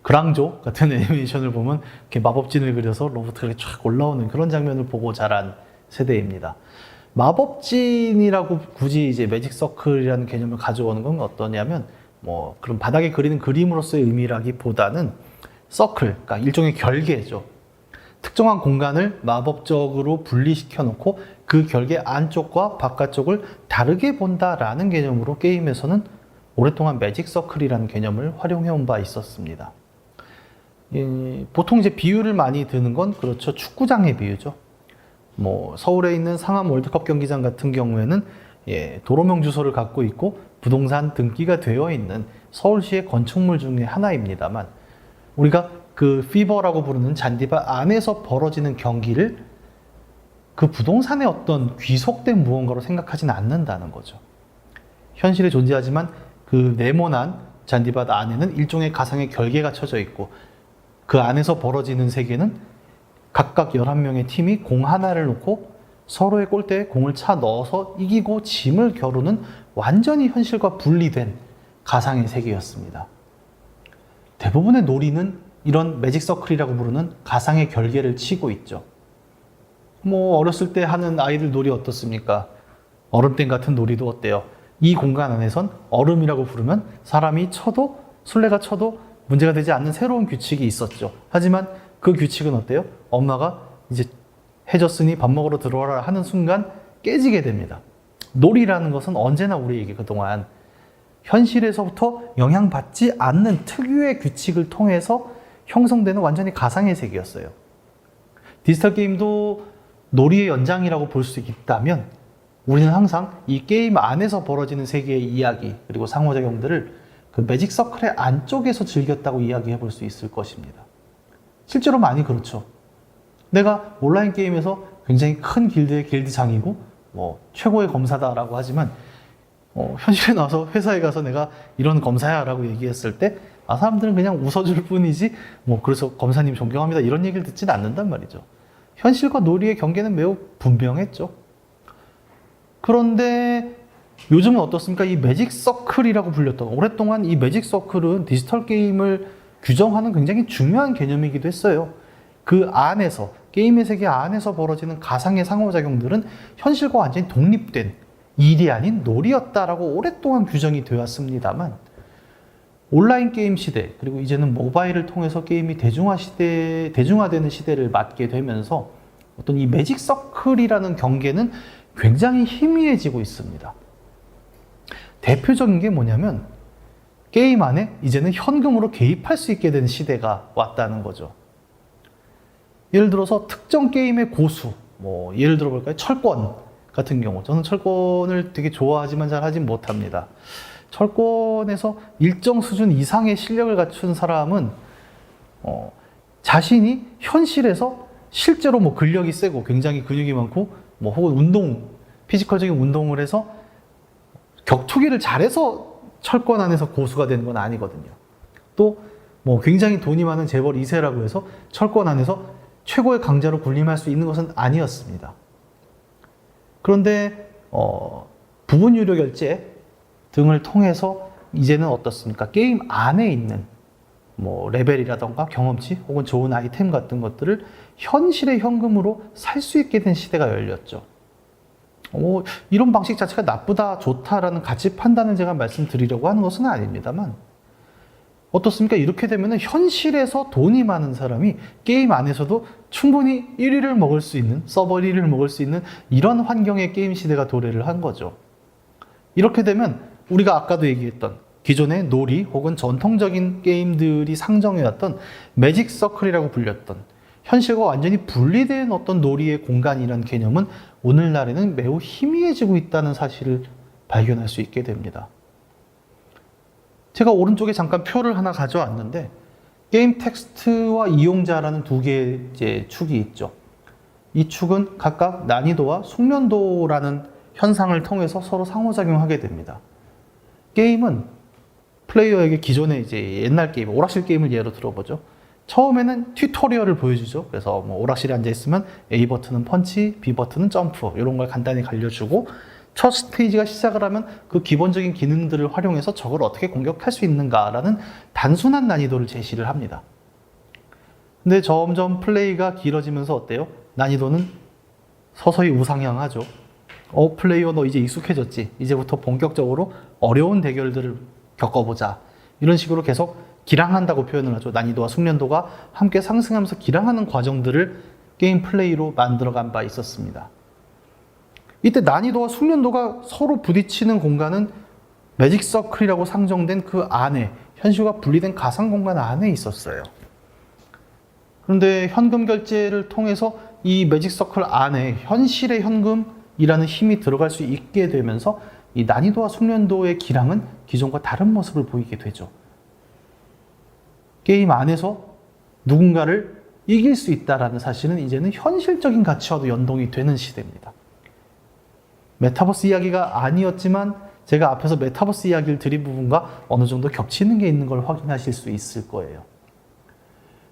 그랑조 같은 애니메이션을 보면 이렇게 마법진을 그려서 로봇이 쫙 올라오는 그런 장면을 보고 자란 세대입니다. 마법진이라고 굳이 이제 매직 서클이라는 개념을 가져오는 건 어떠냐면 그런 바닥에 그리는 그림으로서의 의미라기보다는 서클, 그러니까 일종의 결계죠. 특정한 공간을 마법적으로 분리시켜 놓고 그 결계 안쪽과 바깥쪽을 다르게 본다라는 개념으로 게임에서는 오랫동안 매직 서클이라는 개념을 활용해 온 바 있었습니다. 보통 이제 비유를 많이 드는 건 그렇죠. 축구장의 비유죠. 서울에 있는 상암 월드컵 경기장 같은 경우에는 도로명 주소를 갖고 있고 부동산 등기가 되어 있는 서울시의 건축물 중에 하나입니다만 우리가 그 피버라고 부르는 잔디밭 안에서 벌어지는 경기를 그 부동산의 어떤 귀속된 무언가로 생각하지는 않는다는 거죠. 현실에 존재하지만 그 네모난 잔디밭 안에는 일종의 가상의 결계가 쳐져 있고 그 안에서 벌어지는 세계는 각각 11명의 팀이 공 하나를 놓고 서로의 골대에 공을 차 넣어서 이기고 짐을 겨루는 완전히 현실과 분리된 가상의 세계였습니다. 대부분의 놀이는 이런 매직 서클이라고 부르는 가상의 결계를 치고 있죠. 어렸을 때 하는 아이들 놀이 어떻습니까? 얼음땡 같은 놀이도 어때요? 이 공간 안에선 얼음이라고 부르면 사람이 쳐도 술래가 쳐도 문제가 되지 않는 새로운 규칙이 있었죠. 하지만 그 규칙은 어때요? 엄마가 이제 해졌으니 밥 먹으러 들어와라 하는 순간 깨지게 됩니다. 놀이라는 것은 언제나 우리에게 그동안 현실에서부터 영향받지 않는 특유의 규칙을 통해서 형성되는 완전히 가상의 세계였어요. 디지털 게임도 놀이의 연장이라고 볼 수 있다면 우리는 항상 이 게임 안에서 벌어지는 세계의 이야기 그리고 상호작용들을 그 매직 서클의 안쪽에서 즐겼다고 이야기해 볼 수 있을 것입니다. 실제로 많이 그렇죠. 내가 온라인 게임에서 굉장히 큰 길드의 길드장이고 최고의 검사다라고 하지만 현실에 나와서 회사에 가서 내가 이런 검사야 라고 얘기했을 때 사람들은 그냥 웃어줄 뿐이지 그래서 검사님 존경합니다 이런 얘기를 듣지는 않는단 말이죠. 현실과 놀이의 경계는 매우 분명했죠. 그런데 요즘은 어떻습니까? 이 매직 서클이라고 불렸던 오랫동안 이 매직 서클은 디지털 게임을 규정하는 굉장히 중요한 개념이기도 했어요. 그 안에서 게임의 세계 안에서 벌어지는 가상의 상호작용들은 현실과 완전히 독립된 일이 아닌 놀이였다라고 오랫동안 규정이 되었습니다만 온라인 게임 시대 그리고 이제는 모바일을 통해서 게임이 대중화되는 시대를 맞게 되면서 어떤 이 매직 서클이라는 경계는 굉장히 희미해지고 있습니다. 대표적인 게 뭐냐면 게임 안에 이제는 현금으로 개입할 수 있게 된 시대가 왔다는 거죠. 예를 들어서 특정 게임의 고수, 뭐 예를 들어 볼까요? 철권 같은 경우. 저는 철권을 되게 좋아하지만 잘 하진 못합니다. 철권에서 일정 수준 이상의 실력을 갖춘 사람은 자신이 현실에서 실제로 뭐 근력이 세고 굉장히 근육이 많고 뭐 혹은 피지컬적인 운동을 해서 격투기를 잘해서 철권 안에서 고수가 되는 건 아니거든요. 또 뭐 굉장히 돈이 많은 재벌 2세라고 해서 철권 안에서 최고의 강자로 군림할 수 있는 것은 아니었습니다. 그런데 부분 유료 결제 등을 통해서 이제는 어떻습니까? 게임 안에 있는 뭐 레벨이라던가 경험치 혹은 좋은 아이템 같은 것들을 현실의 현금으로 살 수 있게 된 시대가 열렸죠. 이런 방식 자체가 나쁘다, 좋다라는 가치 판단을 제가 말씀드리려고 하는 것은 아닙니다만, 어떻습니까? 이렇게 되면 현실에서 돈이 많은 사람이 게임 안에서도 충분히 1위를 먹을 수 있는, 서버 1위를 먹을 수 있는 이런 환경의 게임 시대가 도래를 한 거죠. 이렇게 되면 우리가 아까도 얘기했던 기존의 놀이 혹은 전통적인 게임들이 상정해왔던 매직 서클이라고 불렸던 현실과 완전히 분리된 어떤 놀이의 공간이라는 개념은 오늘날에는 매우 희미해지고 있다는 사실을 발견할 수 있게 됩니다. 제가 오른쪽에 잠깐 표를 하나 가져왔는데 게임 텍스트와 이용자라는 두 개의 축이 있죠. 이 축은 각각 난이도와 숙련도라는 현상을 통해서 서로 상호작용하게 됩니다. 게임은 플레이어에게 기존의 이제 옛날 게임, 오락실 게임을 예로 들어보죠. 처음에는 튜토리얼을 보여주죠. 그래서 뭐 오락실에 앉아있으면 A 버튼은 펀치, B 버튼은 점프 이런 걸 간단히 알려주고 첫 스테이지가 시작을 하면 그 기본적인 기능들을 활용해서 적을 어떻게 공격할 수 있는가라는 단순한 난이도를 제시를 합니다. 근데 점점 플레이가 길어지면서 어때요? 난이도는 서서히 우상향하죠. 플레이어 너 이제 익숙해졌지? 이제부터 본격적으로 어려운 대결들을 겪어보자. 이런 식으로 계속 기량한다고 표현을 하죠. 난이도와 숙련도가 함께 상승하면서 기량하는 과정들을 게임 플레이로 만들어간 바 있었습니다. 이때 난이도와 숙련도가 서로 부딪히는 공간은 매직 서클이라고 상정된 그 안에, 현실과 분리된 가상 공간 안에 있었어요. 그런데 현금 결제를 통해서 이 매직 서클 안에 현실의 현금이라는 힘이 들어갈 수 있게 되면서 이 난이도와 숙련도의 기량은 기존과 다른 모습을 보이게 되죠. 게임 안에서 누군가를 이길 수 있다는 사실은 이제는 현실적인 가치와도 연동이 되는 시대입니다. 메타버스 이야기가 아니었지만 제가 앞에서 메타버스 이야기를 드린 부분과 어느 정도 겹치는 게 있는 걸 확인하실 수 있을 거예요.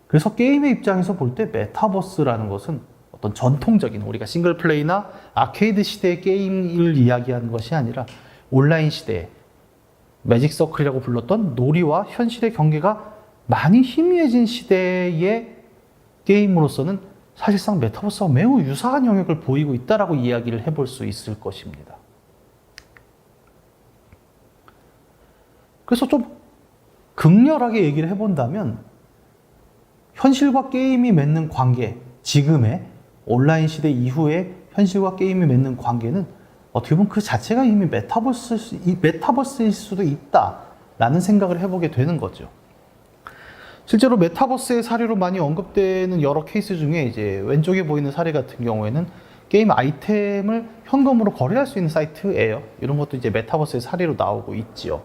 그래서 게임의 입장에서 볼 때 메타버스라는 것은 어떤 전통적인 우리가 싱글 플레이나 아케이드 시대의 게임을 이야기하는 것이 아니라 온라인 시대에 매직 서클이라고 불렀던 놀이와 현실의 경계가 많이 희미해진 시대의 게임으로서는 사실상 메타버스와 매우 유사한 영역을 보이고 있다라고 이야기를 해볼 수 있을 것입니다. 그래서 좀 극렬하게 얘기를 해본다면 현실과 게임이 맺는 관계, 지금의 온라인 시대 이후에 현실과 게임이 맺는 관계는 어떻게 보면 그 자체가 이미 메타버스일 수도 있다라는 생각을 해보게 되는 거죠. 실제로 메타버스의 사례로 많이 언급되는 여러 케이스 중에 이제 왼쪽에 보이는 사례 같은 경우에는 게임 아이템을 현금으로 거래할 수 있는 사이트예요. 이런 것도 이제 메타버스의 사례로 나오고 있지요.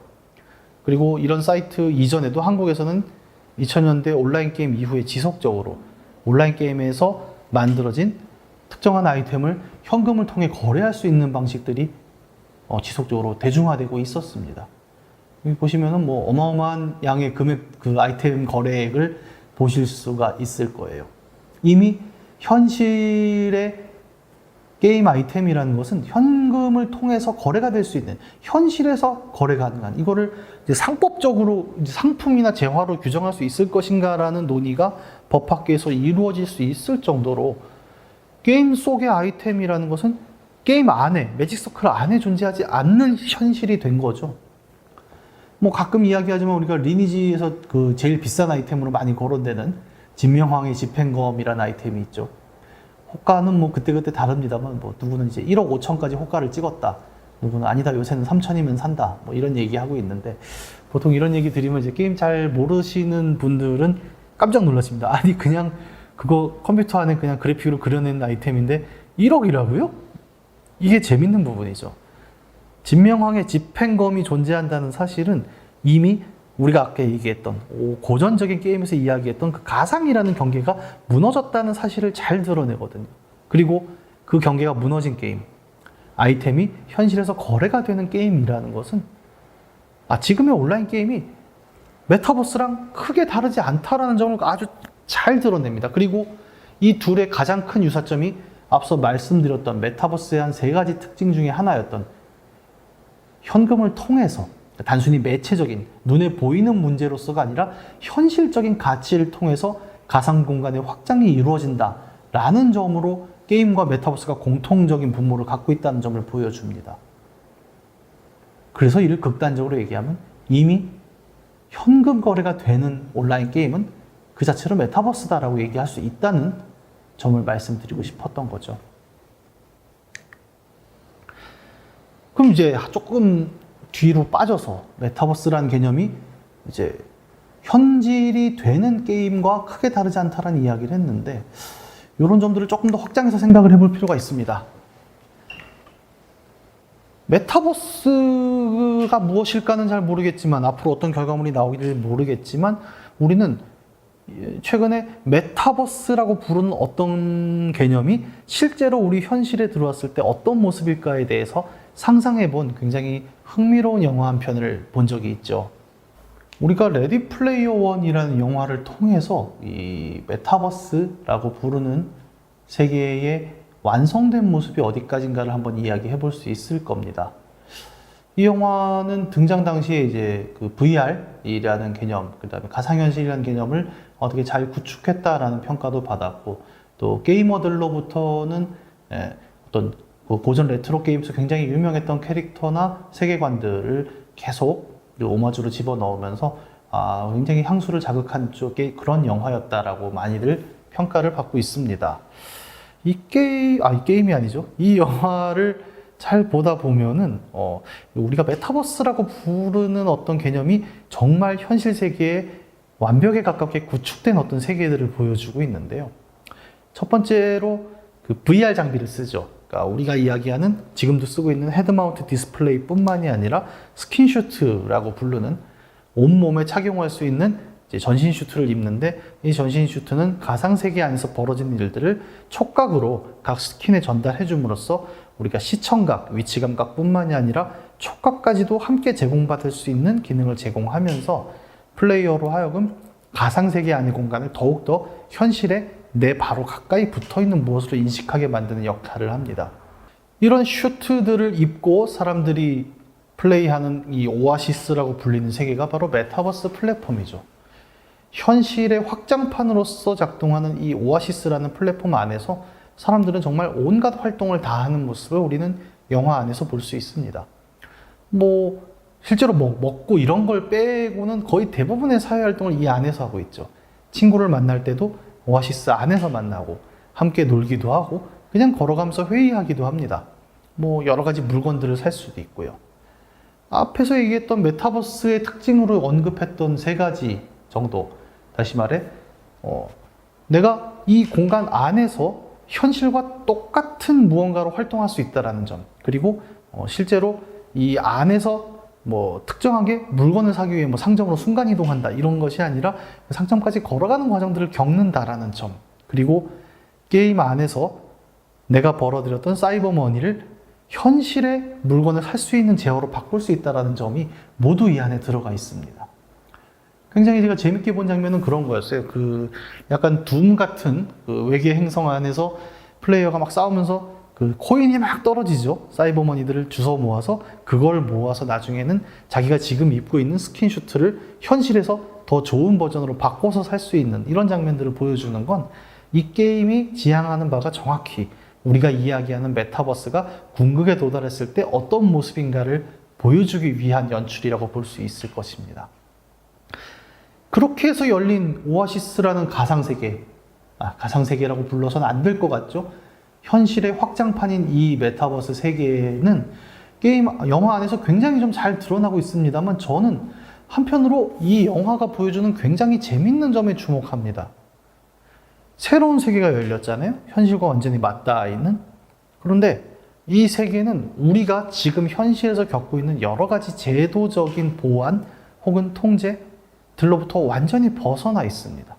그리고 이런 사이트 이전에도 한국에서는 2000년대 온라인 게임 이후에 지속적으로 온라인 게임에서 만들어진 특정한 아이템을 현금을 통해 거래할 수 있는 방식들이 지속적으로 대중화되고 있었습니다. 여기 보시면은 뭐 어마어마한 양의 금액, 그 아이템 거래액을 보실 수가 있을 거예요. 이미 현실의 게임 아이템이라는 것은 현금을 통해서 거래가 될 수 있는, 현실에서 거래 가능한, 이거를 이제 상법적으로 이제 상품이나 재화로 규정할 수 있을 것인가라는 논의가 법학계에서 이루어질 수 있을 정도로 게임 속의 아이템이라는 것은 게임 안에, 매직 서클 안에 존재하지 않는 현실이 된 거죠. 뭐 가끔 이야기하지만 우리가 리니지에서 그 제일 비싼 아이템으로 많이 거론되는 진명황의 집행검이라는 아이템이 있죠. 호가는 뭐 그때그때 다릅니다만 뭐 누구는 이제 1억 5천까지 호가를 찍었다. 누구는 아니다 요새는 3천이면 산다. 뭐 이런 얘기하고 있는데 보통 이런 얘기 드리면 이제 게임 잘 모르시는 분들은 깜짝 놀라십니다. 아니 그냥 그거 컴퓨터 안에 그냥 그래픽으로 그려낸 아이템인데 1억이라고요? 이게 재밌는 부분이죠. 진명황의 집행검이 존재한다는 사실은 이미 우리가 아까 얘기했던 고전적인 게임에서 이야기했던 그 가상이라는 경계가 무너졌다는 사실을 잘 드러내거든요. 그리고 그 경계가 무너진 게임, 아이템이 현실에서 거래가 되는 게임이라는 것은 지금의 온라인 게임이 메타버스랑 크게 다르지 않다라는 점을 아주 잘 드러냅니다. 그리고 이 둘의 가장 큰 유사점이 앞서 말씀드렸던 메타버스의 한 3가지 특징 중에 하나였던 현금을 통해서 단순히 매체적인 눈에 보이는 문제로서가 아니라 현실적인 가치를 통해서 가상 공간의 확장이 이루어진다라는 점으로 게임과 메타버스가 공통적인 분모를 갖고 있다는 점을 보여줍니다. 그래서 이를 극단적으로 얘기하면 이미 현금 거래가 되는 온라인 게임은 그 자체로 메타버스다라고 얘기할 수 있다는 점을 말씀드리고 싶었던 거죠. 그럼 이제 조금 뒤로 빠져서 메타버스라는 개념이 이제 현질이 되는 게임과 크게 다르지 않다라는 이야기를 했는데 이런 점들을 조금 더 확장해서 생각을 해볼 필요가 있습니다. 메타버스가 무엇일까는 잘 모르겠지만 앞으로 어떤 결과물이 나오기를 모르겠지만 우리는 최근에 메타버스라고 부르는 어떤 개념이 실제로 우리 현실에 들어왔을 때 어떤 모습일까에 대해서 상상해 본 굉장히 흥미로운 영화 한 편을 본 적이 있죠. 우리가 레디 플레이어 원이라는 영화를 통해서 이 메타버스라고 부르는 세계의 완성된 모습이 어디까지인가를 한번 이야기해 볼 수 있을 겁니다. 이 영화는 등장 당시에 이제 그 VR이라는 개념, 그 다음에 가상현실이라는 개념을 어떻게 잘 구축했다라는 평가도 받았고, 또 게이머들로부터는 어떤 고전 레트로 게임에서 굉장히 유명했던 캐릭터나 세계관들을 계속 오마주로 집어넣으면서 굉장히 향수를 자극한 쪽의 그런 영화였다라고 많이들 평가를 받고 있습니다. 이 게임이 아니죠. 이 영화를 잘 보다 보면은 우리가 메타버스라고 부르는 어떤 개념이 정말 현실 세계에 완벽에 가깝게 구축된 어떤 세계들을 보여주고 있는데요. 첫 번째로 그 VR 장비를 쓰죠. 그러니까 우리가 이야기하는 지금도 쓰고 있는 헤드마운트 디스플레이뿐만이 아니라 스킨슈트라고 부르는 온몸에 착용할 수 있는 이제 전신 슈트를 입는데, 이 전신 슈트는 가상 세계 안에서 벌어진 일들을 촉각으로 각 스킨에 전달해 줌으로써 우리가 시청각, 위치 감각뿐만이 아니라 촉각까지도 함께 제공받을 수 있는 기능을 제공하면서 플레이어로 하여금 가상 세계 안의 공간을 더욱더 현실에 내 바로 가까이 붙어있는 무엇으로 인식하게 만드는 역할을 합니다. 이런 슈트들을 입고 사람들이 플레이하는 이 오아시스라고 불리는 세계가 바로 메타버스 플랫폼이죠. 현실의 확장판으로서 작동하는 이 오아시스라는 플랫폼 안에서 사람들은 정말 온갖 활동을 다 하는 모습을 우리는 영화 안에서 볼 수 있습니다. 실제로 먹고 이런 걸 빼고는 거의 대부분의 사회활동을 이 안에서 하고 있죠. 친구를 만날 때도 오아시스 안에서 만나고 함께 놀기도 하고 그냥 걸어가면서 회의하기도 합니다. 여러 가지 물건들을 살 수도 있고요. 앞에서 얘기했던 메타버스의 특징으로 언급했던 3가지 정도, 다시 말해 내가 이 공간 안에서 현실과 똑같은 무언가로 활동할 수 있다는 점, 그리고 실제로 이 안에서 특정하게 물건을 사기 위해 상점으로 순간이동한다 이런 것이 아니라 상점까지 걸어가는 과정들을 겪는다라는 점, 그리고 게임 안에서 내가 벌어들였던 사이버 머니를 현실의 물건을 살 수 있는 제어로 바꿀 수 있다는 점이 모두 이 안에 들어가 있습니다. 굉장히 제가 재밌게 본 장면은 그런 거였어요. 약간 둠 같은 외계 행성 안에서 플레이어가 막 싸우면서 코인이 막 떨어지죠. 사이버 머니들을 주워 모아서 그걸 모아서 나중에는 자기가 지금 입고 있는 스킨슈트를 현실에서 더 좋은 버전으로 바꿔서 살 수 있는 이런 장면들을 보여주는 건 이 게임이 지향하는 바가 정확히 우리가 이야기하는 메타버스가 궁극에 도달했을 때 어떤 모습인가를 보여주기 위한 연출이라고 볼 수 있을 것입니다. 그렇게 해서 열린 오아시스라는 가상세계, 가상세계라고 불러서는 안 될 것 같죠? 현실의 확장판인 이 메타버스 세계는 영화 안에서 굉장히 좀 잘 드러나고 있습니다만 저는 한편으로 이 영화가 보여주는 굉장히 재밌는 점에 주목합니다. 새로운 세계가 열렸잖아요. 현실과 완전히 맞닿아 있는. 그런데 이 세계는 우리가 지금 현실에서 겪고 있는 여러 가지 제도적인 보안 혹은 통제들로부터 완전히 벗어나 있습니다.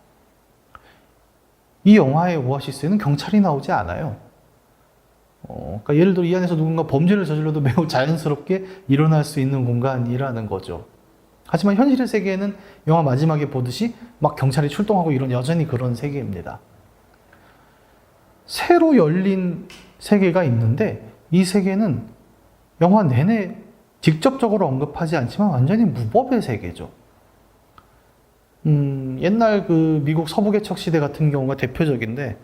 이 영화의 오아시스에는 경찰이 나오지 않아요. 그러니까 예를 들어 이 안에서 누군가 범죄를 저질러도 매우 자연스럽게 일어날 수 있는 공간이라는 거죠. 하지만 현실의 세계에는 영화 마지막에 보듯이 막 경찰이 출동하고 이런 여전히 그런 세계입니다. 새로 열린 세계가 있는데 이 세계는 영화 내내 직접적으로 언급하지 않지만 완전히 무법의 세계죠. 옛날 그 미국 서부개척 시대 같은 경우가 대표적인데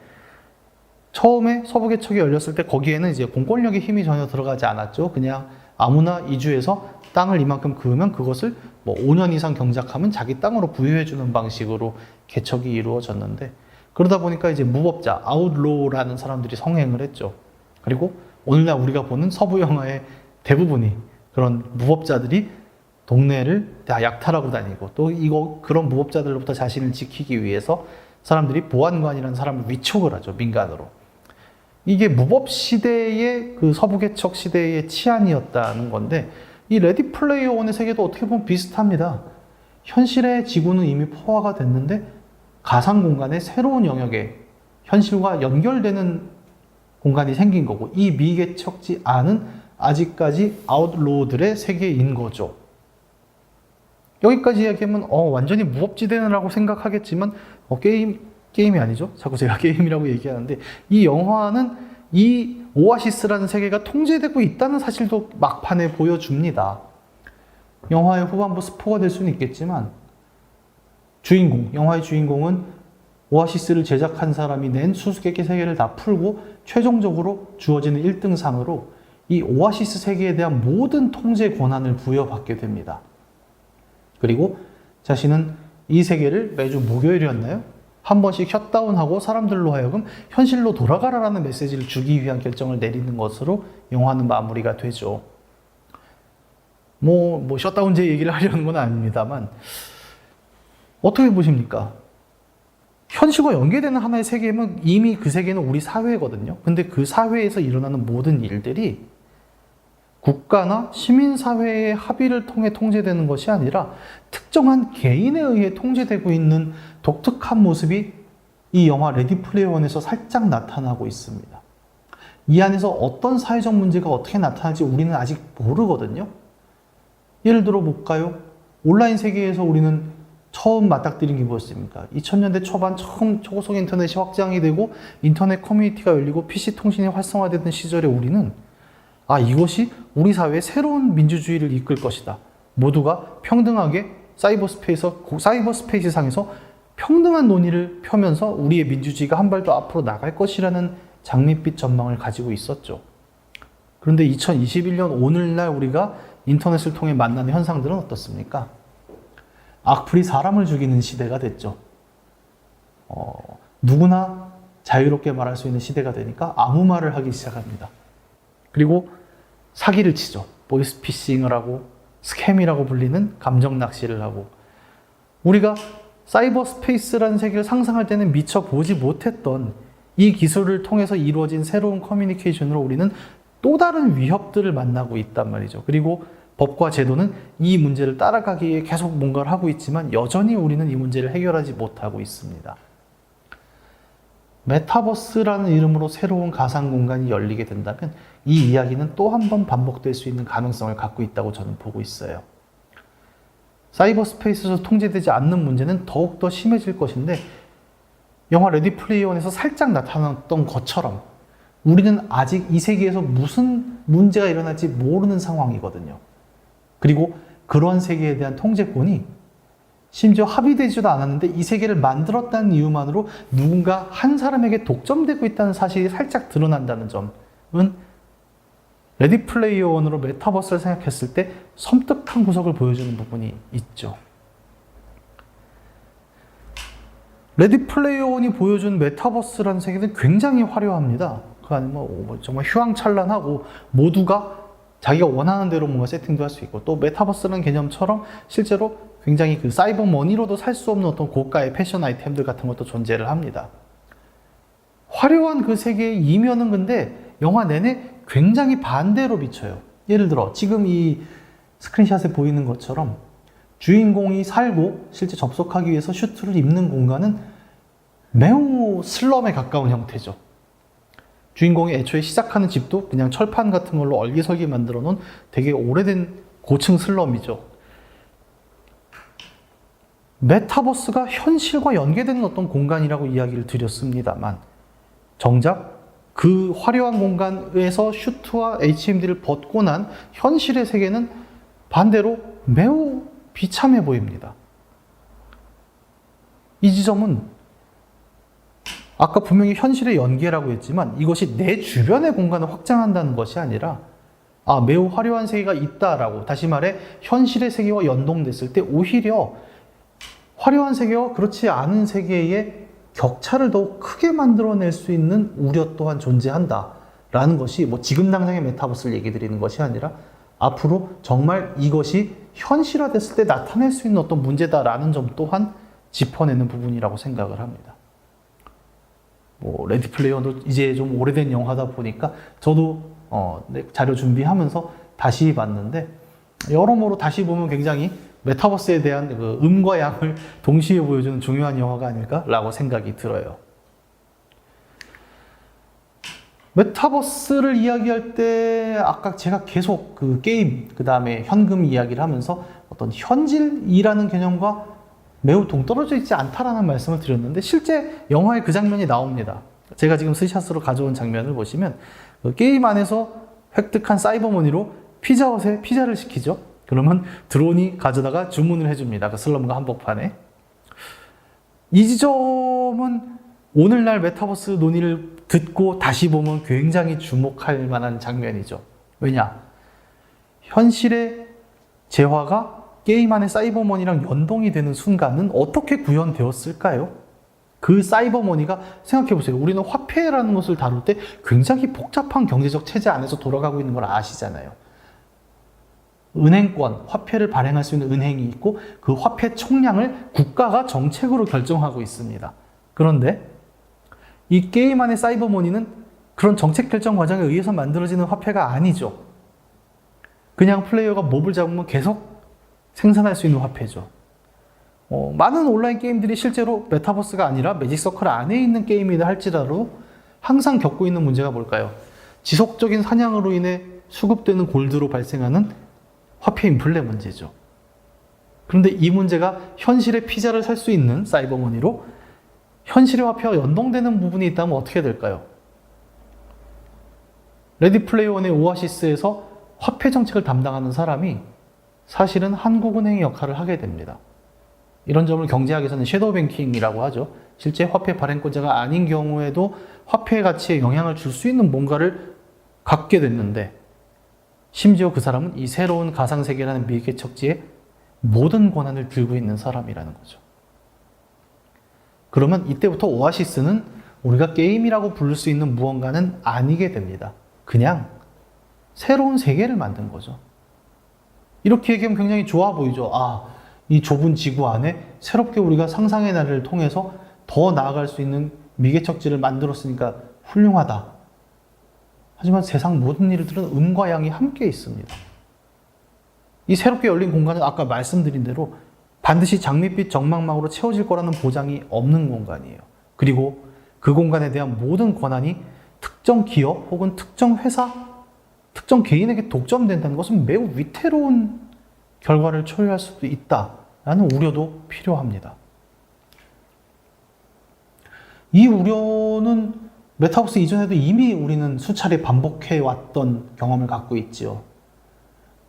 처음에 서부개척이 열렸을 때 거기에는 이제 공권력의 힘이 전혀 들어가지 않았죠. 그냥 아무나 이주해서 땅을 이만큼 그으면 그것을 뭐 5년 이상 경작하면 자기 땅으로 부여해주는 방식으로 개척이 이루어졌는데 그러다 보니까 이제 무법자, 아웃로우라는 사람들이 성행을 했죠. 그리고 오늘날 우리가 보는 서부 영화의 대부분이 그런 무법자들이 동네를 다 약탈하고 다니고 또 그런 무법자들로부터 자신을 지키기 위해서 사람들이 보안관이라는 사람을 위촉을 하죠. 민간으로. 이게 무법 시대의 그 서부개척 시대의 치안이었다는 건데 이 레디 플레이어 원의 세계도 어떻게 보면 비슷합니다. 현실의 지구는 이미 포화가 됐는데 가상 공간의 새로운 영역에 현실과 연결되는 공간이 생긴 거고 이 미개척지 않은 아직까지 아웃로우들의 세계인 거죠. 여기까지 이야기하면 완전히 무법지대라고 생각하겠지만 게임이 아니죠. 자꾸 제가 게임이라고 얘기하는데 이 영화는 이 오아시스라는 세계가 통제되고 있다는 사실도 막판에 보여줍니다. 영화의 후반부 스포가 될 수는 있겠지만 영화의 주인공은 오아시스를 제작한 사람이 낸 수수께끼 세계를 다 풀고 최종적으로 주어지는 1등상으로 이 오아시스 세계에 대한 모든 통제 권한을 부여받게 됩니다. 그리고 자신은 이 세계를 매주 목요일이었나요? 한 번씩 셧다운하고 사람들로 하여금 현실로 돌아가라라는 메시지를 주기 위한 결정을 내리는 것으로 영화는 마무리가 되죠. 셧다운제 얘기를 하려는 건 아닙니다만 어떻게 보십니까? 현실과 연계되는 하나의 세계면 이미 그 세계는 우리 사회거든요. 근데 그 사회에서 일어나는 모든 일들이 국가나 시민사회의 합의를 통해 통제되는 것이 아니라 특정한 개인에 의해 통제되고 있는 독특한 모습이 이 영화 레디 플레이어 원에서 살짝 나타나고 있습니다. 이 안에서 어떤 사회적 문제가 어떻게 나타날지 우리는 아직 모르거든요. 예를 들어 볼까요? 온라인 세계에서 우리는 처음 맞닥뜨린 게 뭐였습니까? 2000년대 초반 처음 초고속 인터넷이 확장이 되고 인터넷 커뮤니티가 열리고 PC 통신이 활성화되던 시절에 우리는 이것이 우리 사회의 새로운 민주주의를 이끌 것이다. 모두가 평등하게 사이버스페이스 상에서 평등한 논의를 펴면서 우리의 민주주의가 한 발 더 앞으로 나갈 것이라는 장밋빛 전망을 가지고 있었죠. 그런데 2021년 오늘날 우리가 인터넷을 통해 만나는 현상들은 어떻습니까? 악플이 사람을 죽이는 시대가 됐죠. 누구나 자유롭게 말할 수 있는 시대가 되니까 아무 말을 하기 시작합니다. 그리고 사기를 치죠. 보이스피싱을 하고 스캠이라고 불리는 감정 낚시를 하고 우리가 사이버 스페이스라는 세계를 상상할 때는 미처 보지 못했던 이 기술을 통해서 이루어진 새로운 커뮤니케이션으로 우리는 또 다른 위협들을 만나고 있단 말이죠. 그리고 법과 제도는 이 문제를 따라가기 위해 계속 뭔가를 하고 있지만 여전히 우리는 이 문제를 해결하지 못하고 있습니다. 메타버스라는 이름으로 새로운 가상 공간이 열리게 된다면 이 이야기는 또 한 번 반복될 수 있는 가능성을 갖고 있다고 저는 보고 있어요. 사이버 스페이스에서 통제되지 않는 문제는 더욱더 심해질 것인데 영화 레디 플레이어 원에서 살짝 나타났던 것처럼 우리는 아직 이 세계에서 무슨 문제가 일어날지 모르는 상황이거든요. 그리고 그러한 세계에 대한 통제권이 심지어 합의되지도 않았는데 이 세계를 만들었다는 이유만으로 누군가 한 사람에게 독점되고 있다는 사실이 살짝 드러난다는 점은 레디 플레이어 원으로 메타버스를 생각했을 때 섬뜩한 구석을 보여주는 부분이 있죠. 레디 플레이어 원이 보여준 메타버스라는 세계는 굉장히 화려합니다. 그 안에 정말 휘황찬란하고 모두가 자기가 원하는 대로 뭔가 세팅도 할 수 있고 또 메타버스라는 개념처럼 실제로 굉장히 그 사이버 머니로도 살 수 없는 어떤 고가의 패션 아이템들 같은 것도 존재를 합니다. 화려한 그 세계의 이면은 근데 영화 내내 굉장히 반대로 비춰요. 예를 들어 지금 이 스크린샷에 보이는 것처럼 주인공이 살고 실제 접속하기 위해서 슈트를 입는 공간은 매우 슬럼에 가까운 형태죠. 주인공이 애초에 시작하는 집도 그냥 철판 같은 걸로 얼기설기 만들어 놓은 되게 오래된 고층 슬럼이죠. 메타버스가 현실과 연계되는 어떤 공간이라고 이야기를 드렸습니다만 정작 그 화려한 공간에서 슈트와 HMD를 벗고 난 현실의 세계는 반대로 매우 비참해 보입니다. 이 지점은 아까 분명히 현실의 연계라고 했지만 이것이 내 주변의 공간을 확장한다는 것이 아니라 매우 화려한 세계가 있다라고, 다시 말해 현실의 세계와 연동됐을 때 오히려 화려한 세계와 그렇지 않은 세계의 격차를 더욱 크게 만들어낼 수 있는 우려 또한 존재한다라는 것이 지금 당장의 메타버스를 얘기 드리는 것이 아니라 앞으로 정말 이것이 현실화됐을 때 나타낼 수 있는 어떤 문제다라는 점 또한 짚어내는 부분이라고 생각을 합니다. 레디 플레이어도 이제 좀 오래된 영화다 보니까 저도 자료 준비하면서 다시 봤는데 여러모로 다시 보면 굉장히 메타버스에 대한 그 음과 양을 동시에 보여주는 중요한 영화가 아닐까라고 생각이 들어요. 메타버스를 이야기할 때 아까 제가 계속 그 게임, 그 다음에 현금 이야기를 하면서 어떤 현질이라는 개념과 매우 동떨어져 있지 않다라는 말씀을 드렸는데 실제 영화에 그 장면이 나옵니다. 제가 지금 스샷으로 가져온 장면을 보시면 그 게임 안에서 획득한 사이버머니로 피자헛에 피자를 시키죠. 그러면 드론이 가져다가 주문을 해줍니다. 그 슬럼과 한복판에. 이 지점은 오늘날 메타버스 논의를 듣고 다시 보면 굉장히 주목할 만한 장면이죠. 왜냐? 현실의 재화가 게임 안의 사이버머니랑 연동이 되는 순간은 어떻게 구현되었을까요? 그 사이버머니가 생각해보세요. 우리는 화폐라는 것을 다룰 때 굉장히 복잡한 경제적 체제 안에서 돌아가고 있는 걸 아시잖아요. 은행권, 화폐를 발행할 수 있는 은행이 있고 그 화폐 총량을 국가가 정책으로 결정하고 있습니다. 그런데 이 게임 안의 사이버머니는 그런 정책 결정 과정에 의해서 만들어지는 화폐가 아니죠. 그냥 플레이어가 몹을 잡으면 계속 생산할 수 있는 화폐죠. 많은 온라인 게임들이 실제로 메타버스가 아니라 매직서클 안에 있는 게임이라 할지라도 항상 겪고 있는 문제가 뭘까요? 지속적인 사냥으로 인해 수급되는 골드로 발생하는 화폐 인플레 문제죠. 그런데 이 문제가 현실의 피자를 살 수 있는 사이버머니로 현실의 화폐와 연동되는 부분이 있다면 어떻게 될까요? 레디 플레이어 원의 오아시스에서 화폐 정책을 담당하는 사람이 사실은 한국은행의 역할을 하게 됩니다. 이런 점을 경제학에서는 섀도우 뱅킹이라고 하죠. 실제 화폐 발행권자가 아닌 경우에도 화폐 가치에 영향을 줄 수 있는 뭔가를 갖게 됐는데 심지어 그 사람은 이 새로운 가상세계라는 미개척지의 모든 권한을 들고 있는 사람이라는 거죠. 그러면 이때부터 오아시스는 우리가 게임이라고 부를 수 있는 무언가는 아니게 됩니다. 그냥 새로운 세계를 만든 거죠. 이렇게 얘기하면 굉장히 좋아 보이죠. 이 좁은 지구 안에 새롭게 우리가 상상의 나래를 통해서 더 나아갈 수 있는 미개척지를 만들었으니까 훌륭하다. 하지만 세상 모든 일들은 음과 양이 함께 있습니다. 이 새롭게 열린 공간은 아까 말씀드린 대로 반드시 장밋빛 정망망으로 채워질 거라는 보장이 없는 공간이에요. 그리고 그 공간에 대한 모든 권한이 특정 기업 혹은 특정 회사, 특정 개인에게 독점된다는 것은 매우 위태로운 결과를 초래할 수도 있다라는 우려도 필요합니다. 이 우려는 메타버스 이전에도 이미 우리는 수차례 반복해왔던 경험을 갖고 있지요.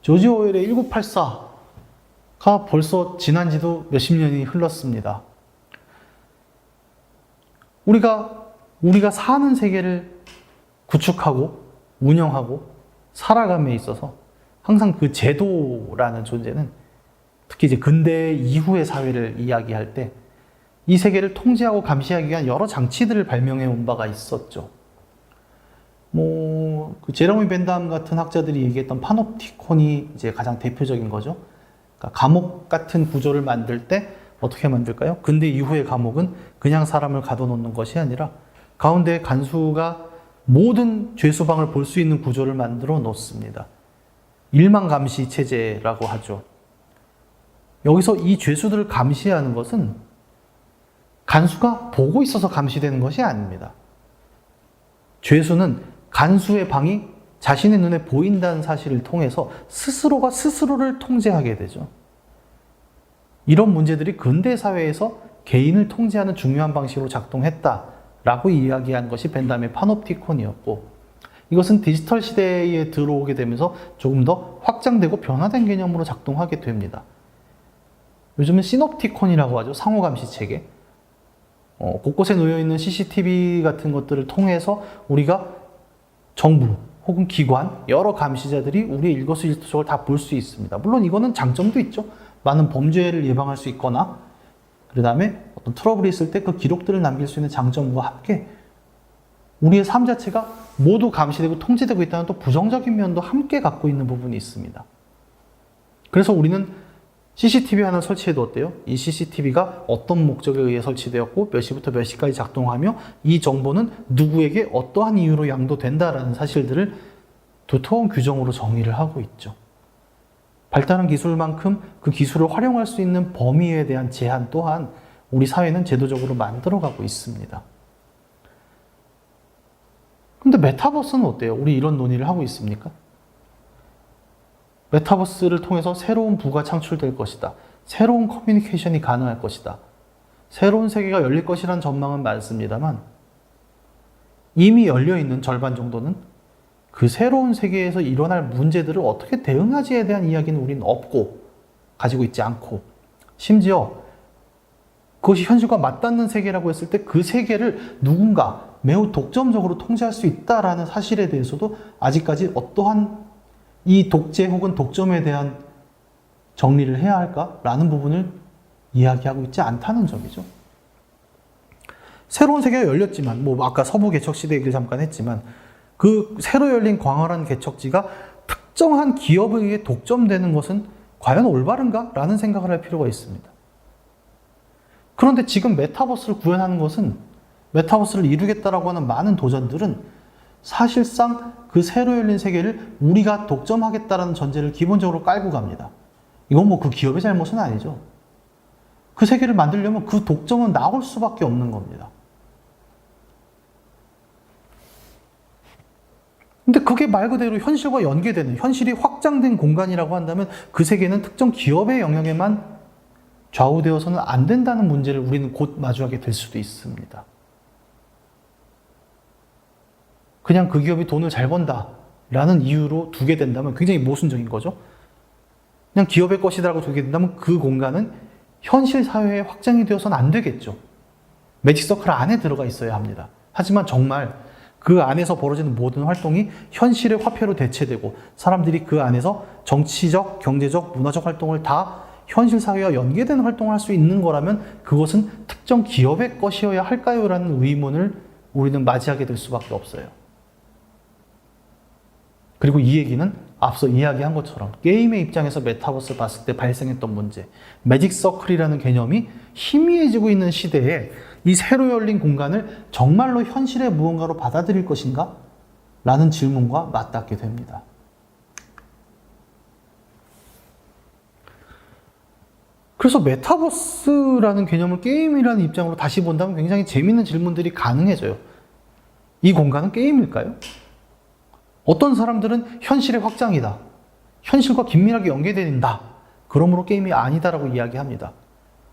조지 오웰의 1984가 벌써 지난 지도 몇십 년이 흘렀습니다. 우리가 사는 세계를 구축하고 운영하고 살아감에 있어서 항상 그 제도라는 존재는 특히 이제 근대 이후의 사회를 이야기할 때 이 세계를 통제하고 감시하기 위한 여러 장치들을 발명해 온 바가 있었죠. 그 제러미 벤담 같은 학자들이 얘기했던 파놉티콘이 이제 가장 대표적인 거죠. 그러니까 감옥 같은 구조를 만들 때 어떻게 만들까요? 근대 이후의 감옥은 그냥 사람을 가둬놓는 것이 아니라 가운데 간수가 모든 죄수방을 볼 수 있는 구조를 만들어 놓습니다. 일망 감시 체제라고 하죠. 여기서 이 죄수들을 감시하는 것은 간수가 보고 있어서 감시되는 것이 아닙니다. 죄수는 간수의 방이 자신의 눈에 보인다는 사실을 통해서 스스로가 스스로를 통제하게 되죠. 이런 문제들이 근대 사회에서 개인을 통제하는 중요한 방식으로 작동했다라고 이야기한 것이 벤담의 파놉티콘이었고, 이것은 디지털 시대에 들어오게 되면서 조금 더 확장되고 변화된 개념으로 작동하게 됩니다. 요즘은 시놉티콘이라고 하죠. 상호감시 체계. 곳곳에 놓여있는 CCTV 같은 것들을 통해서 우리가 정부 혹은 기관, 여러 감시자들이 우리의 일거수일투족을 다 볼 수 있습니다. 물론 이거는 장점도 있죠. 많은 범죄를 예방할 수 있거나, 그 다음에 어떤 트러블이 있을 때 그 기록들을 남길 수 있는 장점과 함께 우리의 삶 자체가 모두 감시되고 통제되고 있다는 또 부정적인 면도 함께 갖고 있는 부분이 있습니다. 그래서 우리는 CCTV 하나 설치해두었대요. 이 CCTV가 어떤 목적에 의해 설치되었고 몇 시부터 몇 시까지 작동하며 이 정보는 누구에게 어떠한 이유로 양도된다라는 사실들을 두터운 규정으로 정의를 하고 있죠. 발달한 기술만큼 그 기술을 활용할 수 있는 범위에 대한 제한 또한 우리 사회는 제도적으로 만들어가고 있습니다. 근데 메타버스는 어때요? 우리 이런 논의를 하고 있습니까? 메타버스를 통해서 새로운 부가 창출될 것이다. 새로운 커뮤니케이션이 가능할 것이다. 새로운 세계가 열릴 것이라는 전망은 많습니다만 이미 열려있는 절반 정도는 그 새로운 세계에서 일어날 문제들을 어떻게 대응하지에 대한 이야기는 우리는 없고 가지고 있지 않고, 심지어 그것이 현실과 맞닿는 세계라고 했을 때 그 세계를 누군가 매우 독점적으로 통제할 수 있다라는 사실에 대해서도 아직까지 어떠한 이 독재 혹은 독점에 대한 정리를 해야 할까라는 부분을 이야기하고 있지 않다는 점이죠. 새로운 세계가 열렸지만, 아까 서부 개척 시대 얘기를 잠깐 했지만, 그 새로 열린 광활한 개척지가 특정한 기업에 의해 독점되는 것은 과연 올바른가? 라는 생각을 할 필요가 있습니다. 그런데 지금 메타버스를 구현하는 것은, 메타버스를 이루겠다라고 하는 많은 도전들은 사실상 그 새로 열린 세계를 우리가 독점하겠다라는 전제를 기본적으로 깔고 갑니다. 이건 그 기업의 잘못은 아니죠. 그 세계를 만들려면 그 독점은 나올 수밖에 없는 겁니다. 근데 그게 말 그대로 현실과 연계되는, 현실이 확장된 공간이라고 한다면 그 세계는 특정 기업의 영역에만 좌우되어서는 안 된다는 문제를 우리는 곧 마주하게 될 수도 있습니다. 그냥 그 기업이 돈을 잘 번다 라는 이유로 두게 된다면 굉장히 모순적인 거죠. 그냥 기업의 것이다라고 두게 된다면 그 공간은 현실 사회에 확장이 되어서는 안 되겠죠. 매직 서클 안에 들어가 있어야 합니다. 하지만 정말 그 안에서 벌어지는 모든 활동이 현실의 화폐로 대체되고 사람들이 그 안에서 정치적, 경제적, 문화적 활동을 다 현실 사회와 연계되는 활동을 할 수 있는 거라면 그것은 특정 기업의 것이어야 할까요? 라는 의문을 우리는 맞이하게 될 수밖에 없어요. 그리고 이 얘기는 앞서 이야기한 것처럼 게임의 입장에서 메타버스를 봤을 때 발생했던 문제, 매직 서클이라는 개념이 희미해지고 있는 시대에 이 새로 열린 공간을 정말로 현실의 무언가로 받아들일 것인가? 라는 질문과 맞닿게 됩니다. 그래서 메타버스라는 개념을 게임이라는 입장으로 다시 본다면 굉장히 재미있는 질문들이 가능해져요. 이 공간은 게임일까요? 어떤 사람들은 현실의 확장이다. 현실과 긴밀하게 연계된다. 그러므로 게임이 아니다라고 이야기합니다.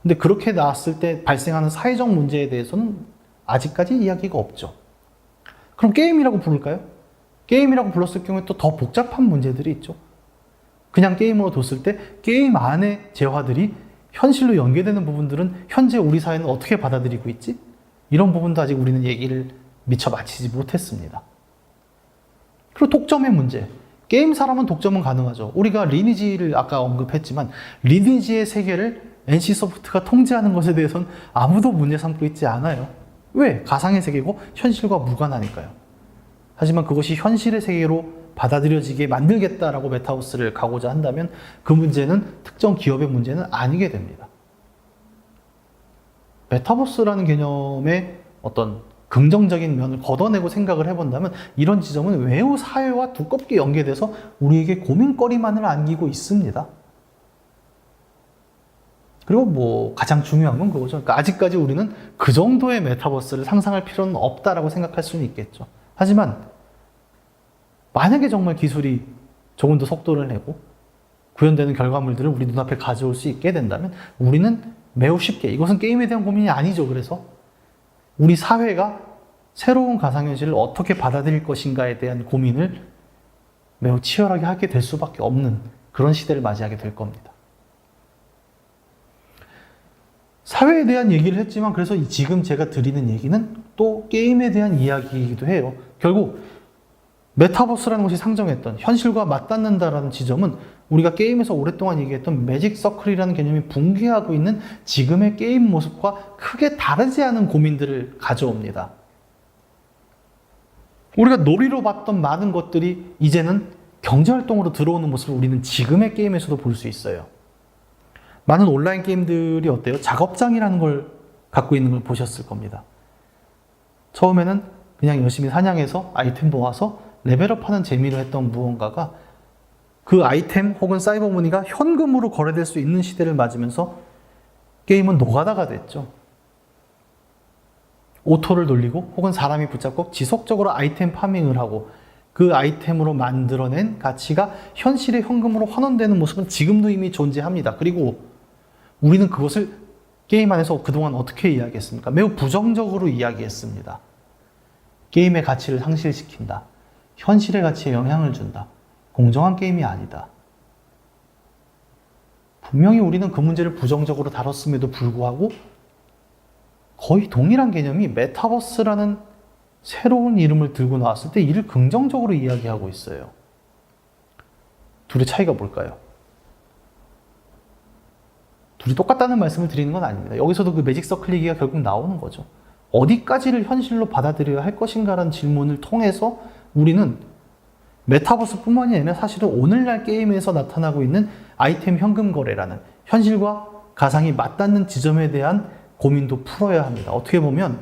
근데 그렇게 나왔을 때 발생하는 사회적 문제에 대해서는 아직까지 이야기가 없죠. 그럼 게임이라고 부를까요? 게임이라고 불렀을 경우에 또 더 복잡한 문제들이 있죠. 그냥 게임으로 뒀을 때 게임 안의 재화들이 현실로 연계되는 부분들은 현재 우리 사회는 어떻게 받아들이고 있지? 이런 부분도 아직 우리는 얘기를 미처 마치지 못했습니다. 그리고 독점의 문제. 게임 사람은 독점은 가능하죠. 우리가 리니지를 아까 언급했지만 리니지의 세계를 NC소프트가 통제하는 것에 대해서는 아무도 문제 삼고 있지 않아요. 왜? 가상의 세계고 현실과 무관하니까요. 하지만 그것이 현실의 세계로 받아들여지게 만들겠다라고 메타버스를 가고자 한다면 그 문제는 특정 기업의 문제는 아니게 됩니다. 메타버스라는 개념의 어떤 긍정적인 면을 걷어내고 생각을 해본다면 이런 지점은 매우 사회와 두껍게 연계돼서 우리에게 고민거리만을 안기고 있습니다. 그리고 뭐 가장 중요한 건 그거죠. 그러니까 아직까지 우리는 그 정도의 메타버스를 상상할 필요는 없다라고 생각할 수는 있겠죠. 하지만 만약에 정말 기술이 조금 더 속도를 내고 구현되는 결과물들을 우리 눈앞에 가져올 수 있게 된다면 우리는 매우 쉽게, 이것은 게임에 대한 고민이 아니죠. 그래서 우리 사회가 새로운 가상현실을 어떻게 받아들일 것인가에 대한 고민을 매우 치열하게 하게 될 수밖에 없는 그런 시대를 맞이하게 될 겁니다. 사회에 대한 얘기를 했지만 그래서 지금 제가 드리는 얘기는 또 게임에 대한 이야기이기도 해요. 결국 메타버스라는 것이 상정했던 현실과 맞닿는다라는 지점은 우리가 게임에서 오랫동안 얘기했던 매직 서클이라는 개념이 붕괴하고 있는 지금의 게임 모습과 크게 다르지 않은 고민들을 가져옵니다. 우리가 놀이로 봤던 많은 것들이 이제는 경제활동으로 들어오는 모습을 우리는 지금의 게임에서도 볼 수 있어요. 많은 온라인 게임들이 어때요? 작업장이라는 걸 갖고 있는 걸 보셨을 겁니다. 처음에는 그냥 열심히 사냥해서 아이템 모아서 레벨업하는 재미로 했던 무언가가 그 아이템 혹은 사이버머니가 현금으로 거래될 수 있는 시대를 맞으면서 게임은 노가다가 됐죠. 오토를 돌리고 혹은 사람이 붙잡고 지속적으로 아이템 파밍을 하고 그 아이템으로 만들어낸 가치가 현실의 현금으로 환원되는 모습은 지금도 이미 존재합니다. 그리고 우리는 그것을 게임 안에서 그동안 어떻게 이야기했습니까? 매우 부정적으로 이야기했습니다. 게임의 가치를 상실시킨다. 현실의 가치에 영향을 준다. 공정한 게임이 아니다. 분명히 우리는 그 문제를 부정적으로 다뤘음에도 불구하고 거의 동일한 개념이 메타버스라는 새로운 이름을 들고 나왔을 때 이를 긍정적으로 이야기하고 있어요. 둘의 차이가 뭘까요? 둘이 똑같다는 말씀을 드리는 건 아닙니다. 여기서도 그 매직 서클 얘기가 결국 나오는 거죠. 어디까지를 현실로 받아들여야 할 것인가라는 질문을 통해서 우리는 메타버스뿐만이 아니라 사실은 오늘날 게임에서 나타나고 있는 아이템 현금 거래라는 현실과 가상이 맞닿는 지점에 대한 고민도 풀어야 합니다. 어떻게 보면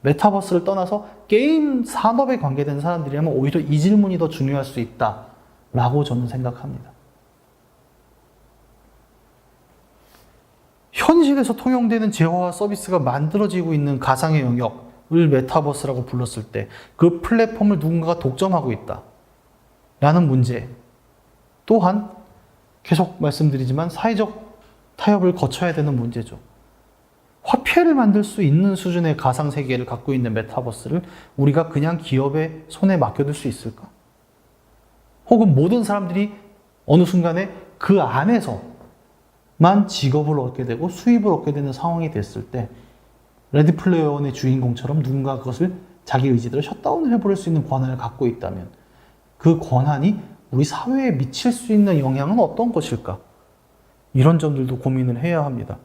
메타버스를 떠나서 게임 산업에 관계된 사람들이라면 오히려 이 질문이 더 중요할 수 있다라고 저는 생각합니다. 현실에서 통용되는 재화와 서비스가 만들어지고 있는 가상의 영역을 메타버스라고 불렀을 때 그 플랫폼을 누군가가 독점하고 있다 라는 문제 또한 계속 말씀드리지만 사회적 타협을 거쳐야 되는 문제죠. 화폐를 만들 수 있는 수준의 가상 세계를 갖고 있는 메타버스를 우리가 그냥 기업의 손에 맡겨둘 수 있을까? 혹은 모든 사람들이 어느 순간에 그 안에서만 직업을 얻게 되고 수입을 얻게 되는 상황이 됐을 때 레디 플레이어 원의 주인공처럼 누군가 그것을 자기 의지대로 셧다운을 해버릴 수 있는 권한을 갖고 있다면 그 권한이 우리 사회에 미칠 수 있는 영향은 어떤 것일까? 이런 점들도 고민을 해야 합니다.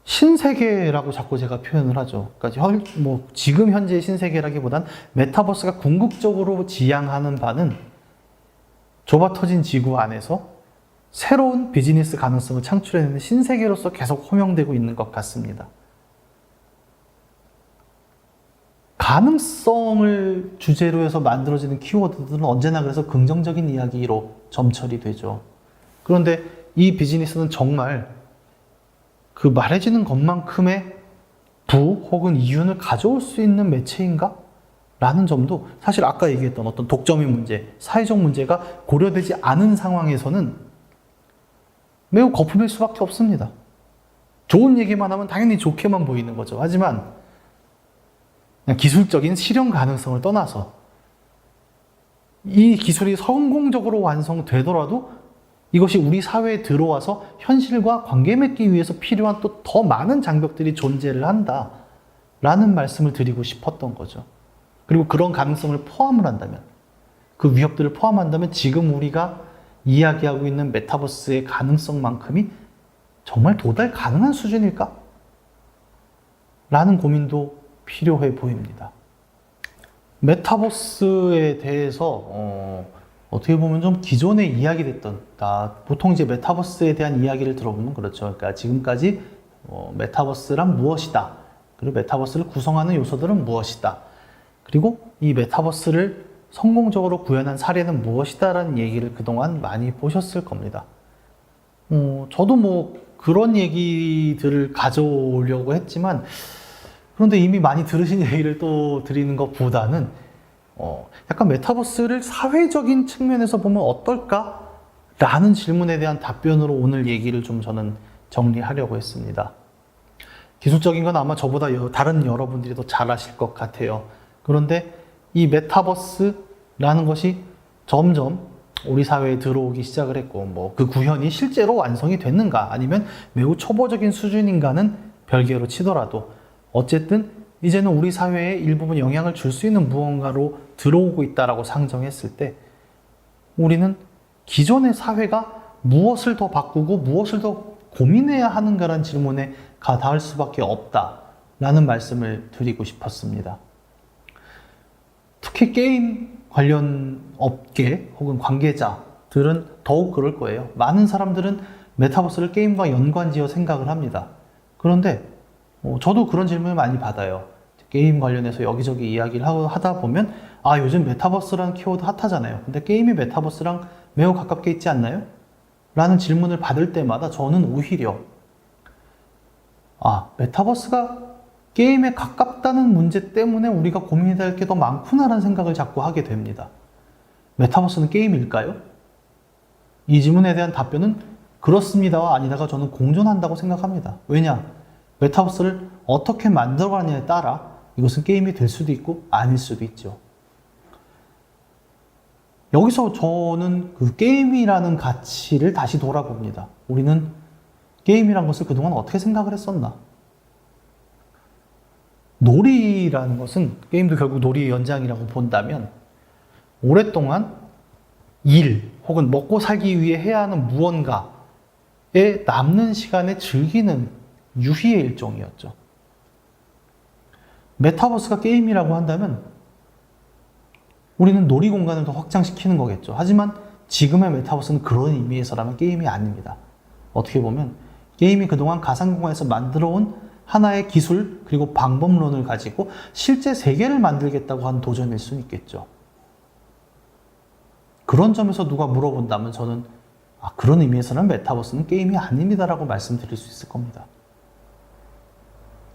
신세계라고 자꾸 제가 표현을 하죠. 그러니까 지금 현재의 신세계라기보단 메타버스가 궁극적으로 지향하는 바는 좁아 터진 지구 안에서 새로운 비즈니스 가능성을 창출해내는 신세계로서 계속 호명되고 있는 것 같습니다. 가능성을 주제로 해서 만들어지는 키워드들은 언제나 그래서 긍정적인 이야기로 점철이 되죠. 그런데 이 비즈니스는 정말 그 말해지는 것만큼의 부 혹은 이윤을 가져올 수 있는 매체인가? 라는 점도 사실 아까 얘기했던 어떤 독점의 문제, 사회적 문제가 고려되지 않은 상황에서는 매우 거품일 수밖에 없습니다. 좋은 얘기만 하면 당연히 좋게만 보이는 거죠. 하지만 그냥 기술적인 실현 가능성을 떠나서 이 기술이 성공적으로 완성되더라도 이것이 우리 사회에 들어와서 현실과 관계 맺기 위해서 필요한 또 더 많은 장벽들이 존재를 한다라는 말씀을 드리고 싶었던 거죠. 그리고 그런 가능성을 포함을 한다면, 그 위협들을 포함한다면 지금 우리가 이야기하고 있는 메타버스의 가능성만큼이 정말 도달 가능한 수준일까? 라는 고민도 필요해 보입니다. 메타버스에 대해서 어떻게 보면 좀 기존에 이야기됐던, 보통 이제 메타버스에 대한 이야기를 들어보면 그렇죠. 그러니까 지금까지 메타버스란 무엇이다. 그리고 메타버스를 구성하는 요소들은 무엇이다. 그리고 이 메타버스를 성공적으로 구현한 사례는 무엇이다라는 얘기를 그동안 많이 보셨을 겁니다. 저도 뭐 그런 얘기들을 가져오려고 했지만, 그런데 이미 많이 들으신 얘기를 또 드리는 것보다는 약간 메타버스를 사회적인 측면에서 보면 어떨까? 라는 질문에 대한 답변으로 오늘 얘기를 좀 저는 정리하려고 했습니다. 기술적인 건 아마 저보다 다른 여러분들이 더 잘 아실 것 같아요. 그런데 이 메타버스라는 것이 점점 우리 사회에 들어오기 시작을 했고, 뭐 그 구현이 실제로 완성이 됐는가 아니면 매우 초보적인 수준인가는 별개로 치더라도 어쨌든 이제는 우리 사회에 일부분 영향을 줄 수 있는 무언가로 들어오고 있다라고 상정했을 때, 우리는 기존의 사회가 무엇을 더 바꾸고 무엇을 더 고민해야 하는가라는 질문에 닿을 수밖에 없다라는 말씀을 드리고 싶었습니다. 특히 게임 관련 업계 혹은 관계자들은 더욱 그럴 거예요. 많은 사람들은 메타버스를 게임과 연관지어 생각을 합니다. 그런데 저도 그런 질문을 많이 받아요. 게임 관련해서 여기저기 이야기를 하다 보면 요즘 메타버스라는 키워드 핫하잖아요. 근데 게임이 메타버스랑 매우 가깝게 있지 않나요? 라는 질문을 받을 때마다 저는 오히려 메타버스가 게임에 가깝다는 문제 때문에 우리가 고민해야 할 게 더 많구나라는 생각을 자꾸 하게 됩니다. 메타버스는 게임일까요? 이 질문에 대한 답변은 그렇습니다와 아니다가 저는 공존한다고 생각합니다. 왜냐? 메타버스를 어떻게 만들어가느냐에 따라 이것은 게임이 될 수도 있고 아닐 수도 있죠. 여기서 저는 그 게임이라는 가치를 다시 돌아봅니다. 우리는 게임이란 것을 그동안 어떻게 생각을 했었나? 놀이라는 것은, 게임도 결국 놀이의 연장이라고 본다면, 오랫동안 일 혹은 먹고 살기 위해 해야 하는 무언가에 남는 시간에 즐기는 유희의 일종이었죠. 메타버스가 게임이라고 한다면 우리는 놀이 공간을 더 확장시키는 거겠죠. 하지만 지금의 메타버스는 그런 의미에서라면 게임이 아닙니다. 어떻게 보면 게임이 그동안 가상공간에서 만들어온 하나의 기술 그리고 방법론을 가지고 실제 세계를 만들겠다고 하는 도전일 수는 있겠죠. 그런 점에서 누가 물어본다면 저는 그런 의미에서는 메타버스는 게임이 아닙니다라고 말씀드릴 수 있을 겁니다.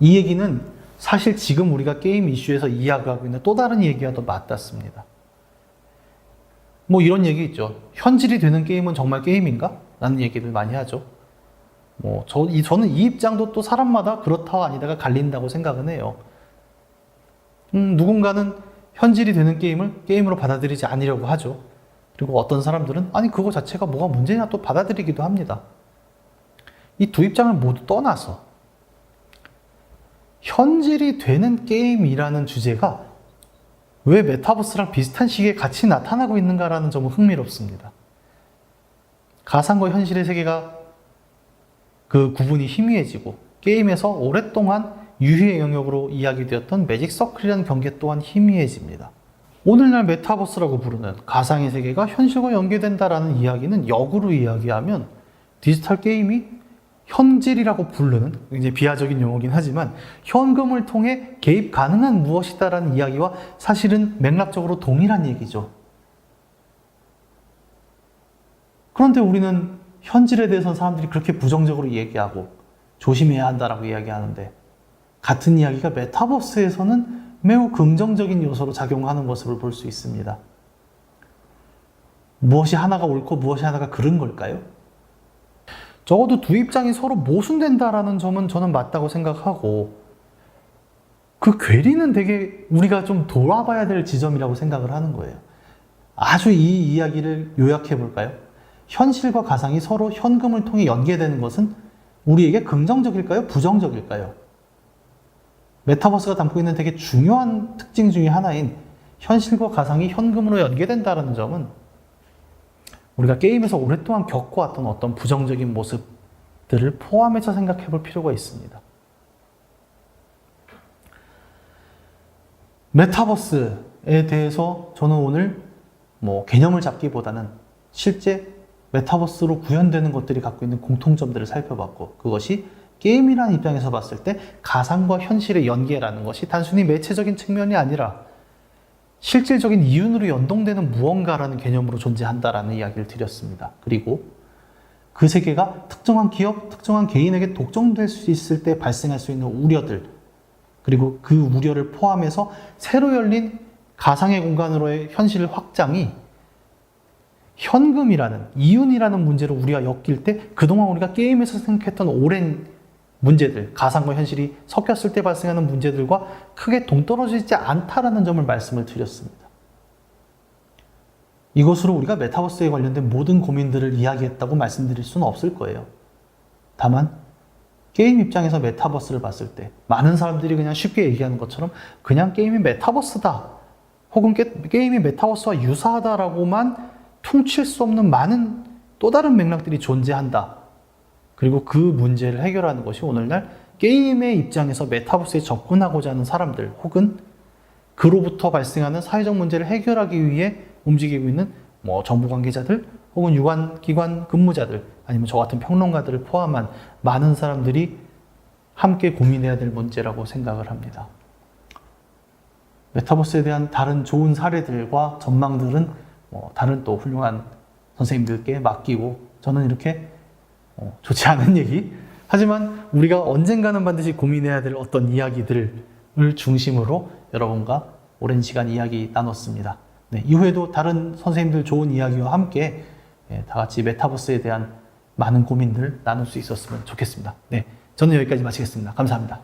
이 얘기는 사실 지금 우리가 게임 이슈에서 이야기하고 있는 또 다른 얘기와 더 맞닿습니다. 뭐 이런 얘기 있죠. 현질이 되는 게임은 정말 게임인가? 라는 얘기를 많이 하죠. 저는 이 입장도 또 사람마다 그렇다와 아니다가 갈린다고 생각은 해요. 누군가는 현질이 되는 게임을 게임으로 받아들이지 않으려고 하죠. 그리고 어떤 사람들은 그거 자체가 뭐가 문제냐 또 받아들이기도 합니다. 이 두 입장을 모두 떠나서 현질이 되는 게임이라는 주제가 왜 메타버스랑 비슷한 시기에 같이 나타나고 있는가라는 점은 흥미롭습니다. 가상과 현실의 세계가 그 구분이 희미해지고 게임에서 오랫동안 유희의 영역으로 이야기되었던 매직 서클이라는 경계 또한 희미해집니다. 오늘날 메타버스라고 부르는 가상의 세계가 현실과 연계된다라는 이야기는 역으로 이야기하면 디지털 게임이 현질이라고 부르는 굉장히 비하적인 용어긴 하지만 현금을 통해 개입 가능한 무엇이다라는 이야기와 사실은 맥락적으로 동일한 얘기죠. 그런데 우리는 현질에 대해서는 사람들이 그렇게 부정적으로 얘기하고 조심해야 한다라고 이야기하는데, 같은 이야기가 메타버스에서는 매우 긍정적인 요소로 작용하는 모습을 볼 수 있습니다. 무엇이 하나가 옳고 무엇이 하나가 그른 걸까요? 적어도 두 입장이 서로 모순된다라는 점은 저는 맞다고 생각하고, 그 괴리는 되게 우리가 좀 돌아봐야 될 지점이라고 생각을 하는 거예요. 아주 이 이야기를 요약해 볼까요? 현실과 가상이 서로 현금을 통해 연계되는 것은 우리에게 긍정적일까요? 부정적일까요? 메타버스가 담고 있는 되게 중요한 특징 중에 하나인 현실과 가상이 현금으로 연계된다는 점은 우리가 게임에서 오랫동안 겪어왔던 어떤 부정적인 모습들을 포함해서 생각해 볼 필요가 있습니다. 메타버스에 대해서 저는 오늘 개념을 잡기보다는 실제 메타버스로 구현되는 것들이 갖고 있는 공통점들을 살펴봤고, 그것이 게임이라는 입장에서 봤을 때 가상과 현실의 연계라는 것이 단순히 매체적인 측면이 아니라 실질적인 이윤으로 연동되는 무언가라는 개념으로 존재한다라는 이야기를 드렸습니다. 그리고 그 세계가 특정한 기업, 특정한 개인에게 독점될 수 있을 때 발생할 수 있는 우려들, 그리고 그 우려를 포함해서 새로 열린 가상의 공간으로의 현실 확장이 현금이라는, 이윤이라는 문제로 우리가 엮일 때 그동안 우리가 게임에서 생각했던 오랜 문제들, 가상과 현실이 섞였을 때 발생하는 문제들과 크게 동떨어지지 않다라는 점을 말씀을 드렸습니다. 이것으로 우리가 메타버스에 관련된 모든 고민들을 이야기했다고 말씀드릴 수는 없을 거예요. 다만 게임 입장에서 메타버스를 봤을 때 많은 사람들이 그냥 쉽게 얘기하는 것처럼 그냥 게임이 메타버스다, 혹은 게임이 메타버스와 유사하다라고만 퉁칠 수 없는 많은 또 다른 맥락들이 존재한다. 그리고 그 문제를 해결하는 것이 오늘날 게임의 입장에서 메타버스에 접근하고자 하는 사람들, 혹은 그로부터 발생하는 사회적 문제를 해결하기 위해 움직이고 있는 정부 관계자들, 혹은 유관기관 근무자들, 아니면 저 같은 평론가들을 포함한 많은 사람들이 함께 고민해야 될 문제라고 생각을 합니다. 메타버스에 대한 다른 좋은 사례들과 전망들은 다른 또 훌륭한 선생님들께 맡기고, 저는 이렇게 좋지 않은 얘기, 하지만 우리가 언젠가는 반드시 고민해야 될 어떤 이야기들을 중심으로 여러분과 오랜 시간 이야기 나눴습니다. 네, 이후에도 다른 선생님들 좋은 이야기와 함께 다 같이 메타버스에 대한 많은 고민들 나눌 수 있었으면 좋겠습니다. 네, 저는 여기까지 마치겠습니다. 감사합니다.